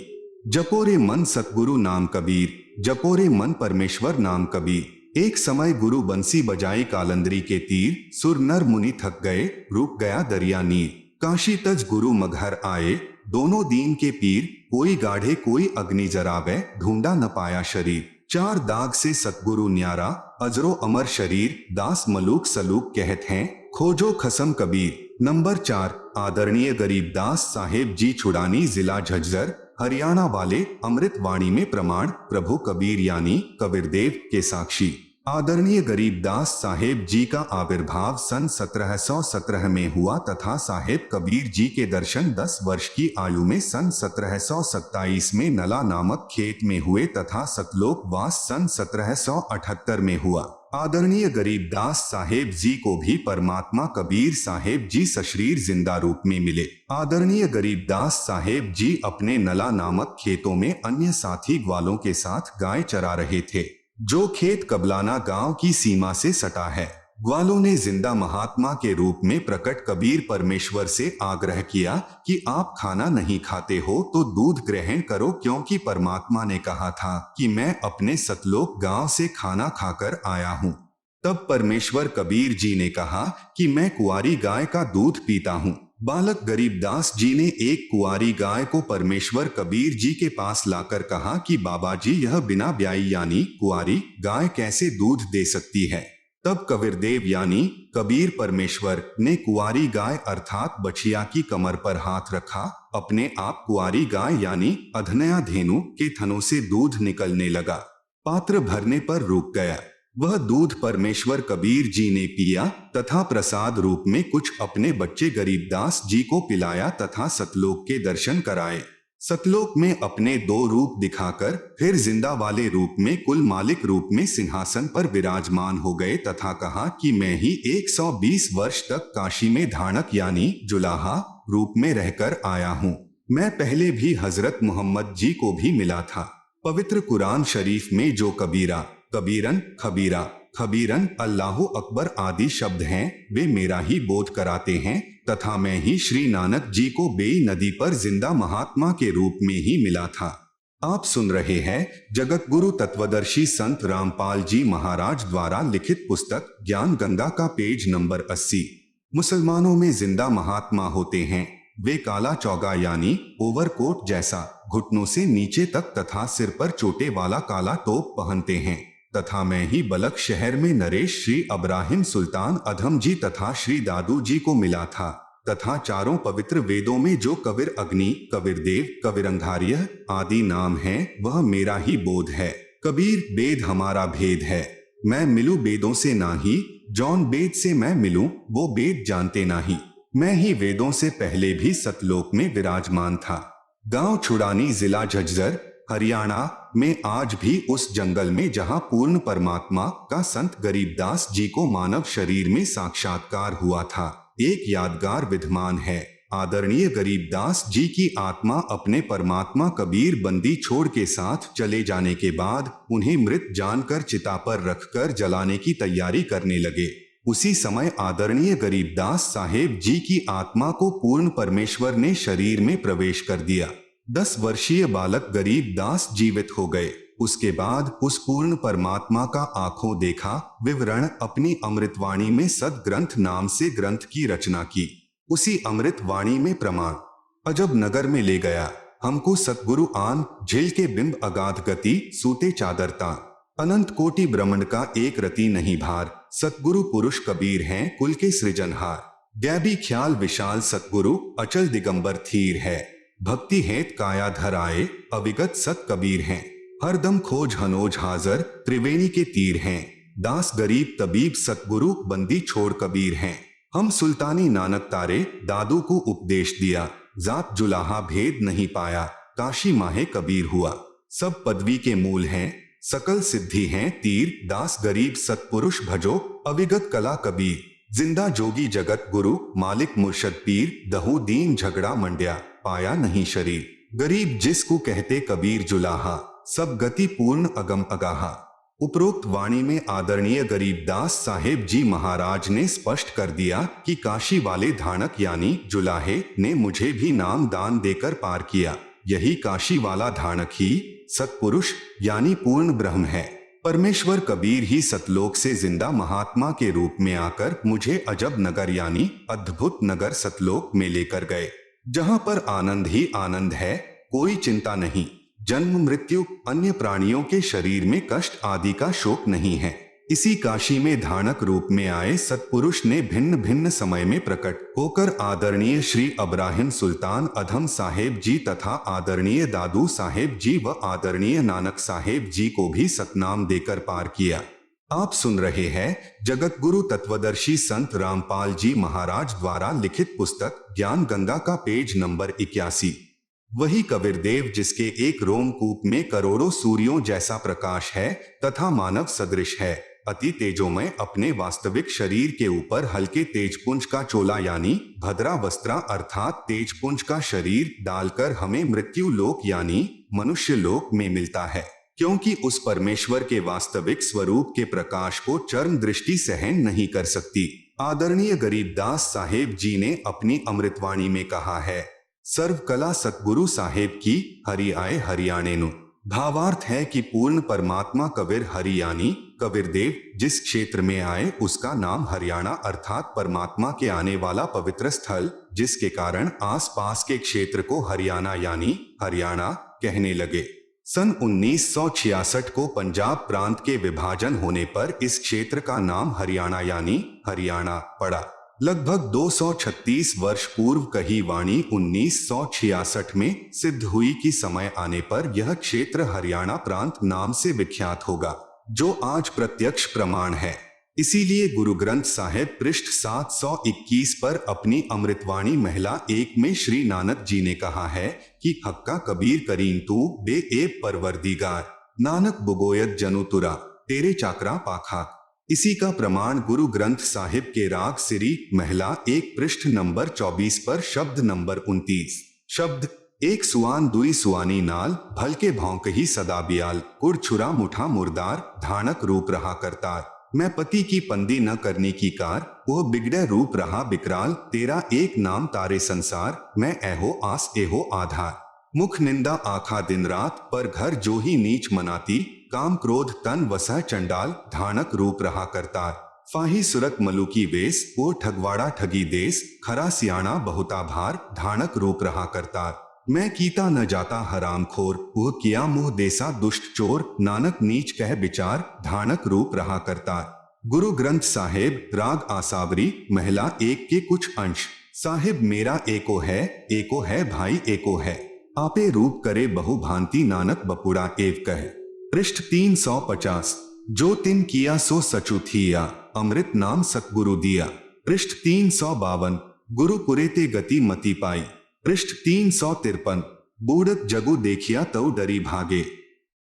जपोरे मन सतगुरु नाम कबीर, जपोरे मन परमेश्वर नाम कबीर। एक समय गुरु बंसी बजाई कालंदरी के तीर, सुर नर मुनि थक गए, रुक गया दरिया नीर। काशी तज गुरु मगहर आए, दोनों दीन के पीर, कोई गाढ़े कोई अग्नि जरावे, ढूंढा न पाया शरीर। 4 दाग से सतगुरु न्यारा, अजरो अमर शरीर, दास मलूक सलूक कहत हैं, खोजो खसम कबीर। नंबर 4 आदरणीय गरीबदास साहेब जी छुड़ानी, जिला झज्जर, हरियाणा वाले, अमृत वाणी में प्रमाण, प्रभु कबीर यानी कबीरदेव के साक्षी। आदरणीय गरीबदास साहेब जी का आविर्भाव सन 1717 में हुआ तथा साहेब कबीर जी के दर्शन 10 वर्ष की आयु में सन 1727 में नला नामक खेत में हुए तथा सतलोक वास सन 1778 में हुआ। आदरणीय गरीबदास साहेब जी को भी परमात्मा कबीर साहेब जी सशरीर जिंदा रूप में मिले। आदरणीय गरीबदास साहेब जी अपने नला नामक खेतों में अन्य साथी ग्वालों के साथ गाय चरा रहे थे, जो खेत कबलाना गांव की सीमा से सटा है। ग्वालों ने जिंदा महात्मा के रूप में प्रकट कबीर परमेश्वर से आग्रह किया कि आप खाना नहीं खाते हो तो दूध ग्रहण करो, क्योंकि परमात्मा ने कहा था कि मैं अपने सतलोक गांव से खाना खाकर आया हूं। तब परमेश्वर कबीर जी ने कहा कि मैं कुंवारी गाय का दूध पीता हूं। बालक गरीबदास जी ने एक कुंवारी गाय को परमेश्वर कबीर जी के पास लाकर कहा कि बाबा जी, यह बिना ब्याई यानी कुंवारी गाय कैसे दूध दे सकती है। तब कबीरदेव यानी कबीर परमेश्वर ने कुंवारी गाय अर्थात बछिया की कमर पर हाथ रखा। अपने आप कुंवारी गाय यानी अधनया धेनु के थनों से दूध निकलने लगा। पात्र भरने पर रुक गया। वह दूध परमेश्वर कबीर जी ने पिया तथा प्रसाद रूप में कुछ अपने बच्चे गरीबदास जी को पिलाया तथा सतलोक के दर्शन कराए। सतलोक में अपने 2 रूप दिखाकर फिर जिंदा वाले रूप में कुल मालिक रूप में सिंहासन पर विराजमान हो गए तथा कहा कि मैं ही 120 वर्ष तक काशी में धाणक यानी जुलाहा रूप में रहकर आया हूँ। मैं पहले भी हजरत मोहम्मद जी को भी मिला था। पवित्र कुरान शरीफ में जो कबीरा, कबीरन, खबीरा, खबीरन, अल्लाहु अकबर आदि शब्द हैं, वे मेरा ही बोध कराते हैं तथा मैं ही श्री नानक जी को बेई नदी पर जिंदा महात्मा के रूप में ही मिला था। आप सुन रहे हैं जगत गुरु तत्वदर्शी संत रामपाल जी महाराज द्वारा लिखित पुस्तक ज्ञान गंगा का पेज नंबर 80। मुसलमानों में जिंदा महात्मा होते हैं। वे काला चौगा यानी ओवरकोट जैसा घुटनों से नीचे तक तथा सिर पर चोटे वाला काला टोप पहनते हैं तथा मैं ही बलक शहर में नरेश श्री अब्राहिम सुल्तान अधम जी तथा श्री दादू जी को मिला था तथा चारों पवित्र वेदों में जो कबीर अग्नि, कबीरदेव, कबीरंगार्य आदि नाम है वह मेरा ही बोध है। कबीर वेद हमारा भेद है, मैं मिलूं वेदों से नाही, जौन वेद से मैं मिलूं वो वेद जानते नाही। मैं ही वेदों से पहले भी सतलोक में विराजमान था। गांव छुड़ानी, जिला झज्जर, हरियाणा में आज भी उस जंगल में जहां पूर्ण परमात्मा का संत गरीबदास जी को मानव शरीर में साक्षात्कार हुआ था, एक यादगार विद्यमान है। आदरणीय गरीबदास जी की आत्मा अपने परमात्मा कबीर बंदी छोड़ के साथ चले जाने के बाद उन्हें मृत जानकर चिता पर रखकर जलाने की तैयारी करने लगे। उसी समय आदरणीय गरीबदास साहेब जी की आत्मा को पूर्ण परमेश्वर ने शरीर में प्रवेश कर दिया। 10 वर्षीय बालक गरीबदास जीवित हो गए। उसके बाद उस पूर्ण परमात्मा का आंखों देखा विवरण अपनी अमृतवाणी में सदग्रंथ नाम से ग्रंथ की रचना की। उसी अमृतवाणी में प्रमाण अजब नगर में ले गया हमको सतगुरु आन, झील के बिंब अगाध गति, सूते चादरता, अनंत कोटि ब्रह्मांड का एक रति नहीं भार। सतगुरु पुरुष कबीर हैं कुल के सृजनहार। गैबी ख्याल विशाल सतगुरु, अचल दिगंबर थीर है। भक्ति हेत काया धर आए, अविगत सत कबीर हैं। हरदम खोज हनोज हाजर, त्रिवेणी के तीर हैं। दास गरीब तबीब सतगुरु, बंदी छोड़ कबीर हैं। हम सुल्तानी नानक तारे, दादू को उपदेश दिया। जात जुलाहा भेद नहीं पाया, काशी माहे कबीर हुआ। सब पदवी के मूल हैं, सकल सिद्धि हैं तीर। दास गरीब सतपुरुष भजो, अविगत कला कबीर। जिंदा जोगी जगत गुरु, मालिक मुर्शद पीर। दहु दीन झगड़ा मंड्या, पाया नहीं शरीर। गरीब जिसको कहते कबीर जुलाहा, सब गति पूर्ण अगम अगाहा। उपरोक्त वाणी में आदरणीय गरीबदास साहेब जी महाराज ने स्पष्ट कर दिया कि काशी वाले धानक यानी जुलाहे ने मुझे भी नाम दान देकर पार किया। यही काशी वाला धानक ही सत्पुरुष यानी पूर्ण ब्रह्म है। परमेश्वर कबीर ही सतलोक से जिंदा महात्मा के रूप में आकर मुझे अजब नगर यानी अद्भुत नगर सतलोक में लेकर गए, जहां पर आनंद ही आनंद है, कोई चिंता नहीं, जन्म मृत्यु, अन्य प्राणियों के शरीर में कष्ट आदि का शोक नहीं है। इसी काशी में धानक रूप में आए सत्पुरुष ने भिन्न भिन्न समय में प्रकट होकर आदरणीय श्री अब्राहिम सुल्तान अधम साहेब जी तथा आदरणीय दादू साहेब जी व आदरणीय नानक साहेब जी को भी सतनाम देकर पार किया। आप सुन रहे हैं जगत गुरु तत्वदर्शी संत रामपाल जी महाराज द्वारा लिखित पुस्तक ज्ञान गंगा का पेज नंबर 81। वही कबीरदेव जिसके एक रोमकूप में करोड़ों सूर्यों जैसा प्रकाश है तथा मानव सदृश है, अति तेजोमय, अपने वास्तविक शरीर के ऊपर हल्के तेजपुंज का चोला यानी भद्रा वस्त्रा अर्थात तेजपुंज का शरीर डालकर हमें मृत्यु लोक यानी मनुष्य लोक में मिलता है, क्योंकि उस परमेश्वर के वास्तविक स्वरूप के प्रकाश को चर्म दृष्टि सहन नहीं कर सकती। आदरणीय गरीबदास साहेब जी ने अपनी अमृतवाणी में कहा है, सर्व कला सतगुरु साहेब की, हरि आए हरियाणे नु। भावार्थ है कि पूर्ण परमात्मा कबीर हरि यानी कबीरदेव जिस क्षेत्र में आए उसका नाम हरियाणा अर्थात परमात्मा के आने वाला पवित्र स्थल, जिसके कारण आसपास के क्षेत्र को हरियाणा यानी हरियाणा कहने लगे। सन 1966 को पंजाब प्रांत के विभाजन होने पर इस क्षेत्र का नाम हरियाणा यानी हरियाणा पड़ा। लगभग 236 वर्ष पूर्व कही वाणी 1966 में सिद्ध हुई कि समय आने पर यह क्षेत्र हरियाणा प्रांत नाम से विख्यात होगा, जो आज प्रत्यक्ष प्रमाण है। इसीलिए गुरु ग्रंथ साहिब पृष्ठ 721 पर अपनी अमृतवाणी महिला 1 में श्री नानक जी ने कहा है कि हक्का कबीर करीन तू बे एब परवरदिगार, नानक बुगोयत जनुतुरा तेरे चाकरा पाखाक। इसी का प्रमाण गुरु ग्रंथ साहिब के राग सिरी महिला 1 पृष्ठ नंबर 24 पर शब्द नंबर 29, शब्द 1 सुआन दुई सुआनी नाल, भलके भौंक ही सदा बियाल, कुड़ छुरा मुठा मुर्दार, धानक रूप रहा करतार, मैं पति की पंदी न करने की कार, वह बिगड़े रूप रहा बिकराल, तेरा एक नाम तारे संसार, मैं एहो आस एहो आधार। मुख निंदा आखा दिन रात, पर घर जो ही नीच मनाती, काम क्रोध तन वसह चंडाल, धानक रूप रहा करतार। फाही सुरत मलुकी वेश, वो ठगवाड़ा ठगी देश, खरा सियाणा बहुता भार, धानक रूप रहा करतार। मैं कीता न जाता हराम खोर, वह किया मुँह देसा दुष्ट चोर, नानक नीच कह विचार, धानक रूप रहा करतार। गुरु ग्रंथ साहिब राग आसावरी महिला 1 के कुछ अंश। साहिब मेरा एको है भाई एको है, आपे रूप करे बहु भांति, नानक बपुड़ा एव कहे। पृष्ठ 350। जो तिन किया सो सचु थिया, अमृत नाम सतगुरु दिया। पृष्ठ 352। गुरु पुरे ते गति मति पाई। पृष्ठ 353। बूढ़क जगु देखिया तऊ डरी भागे।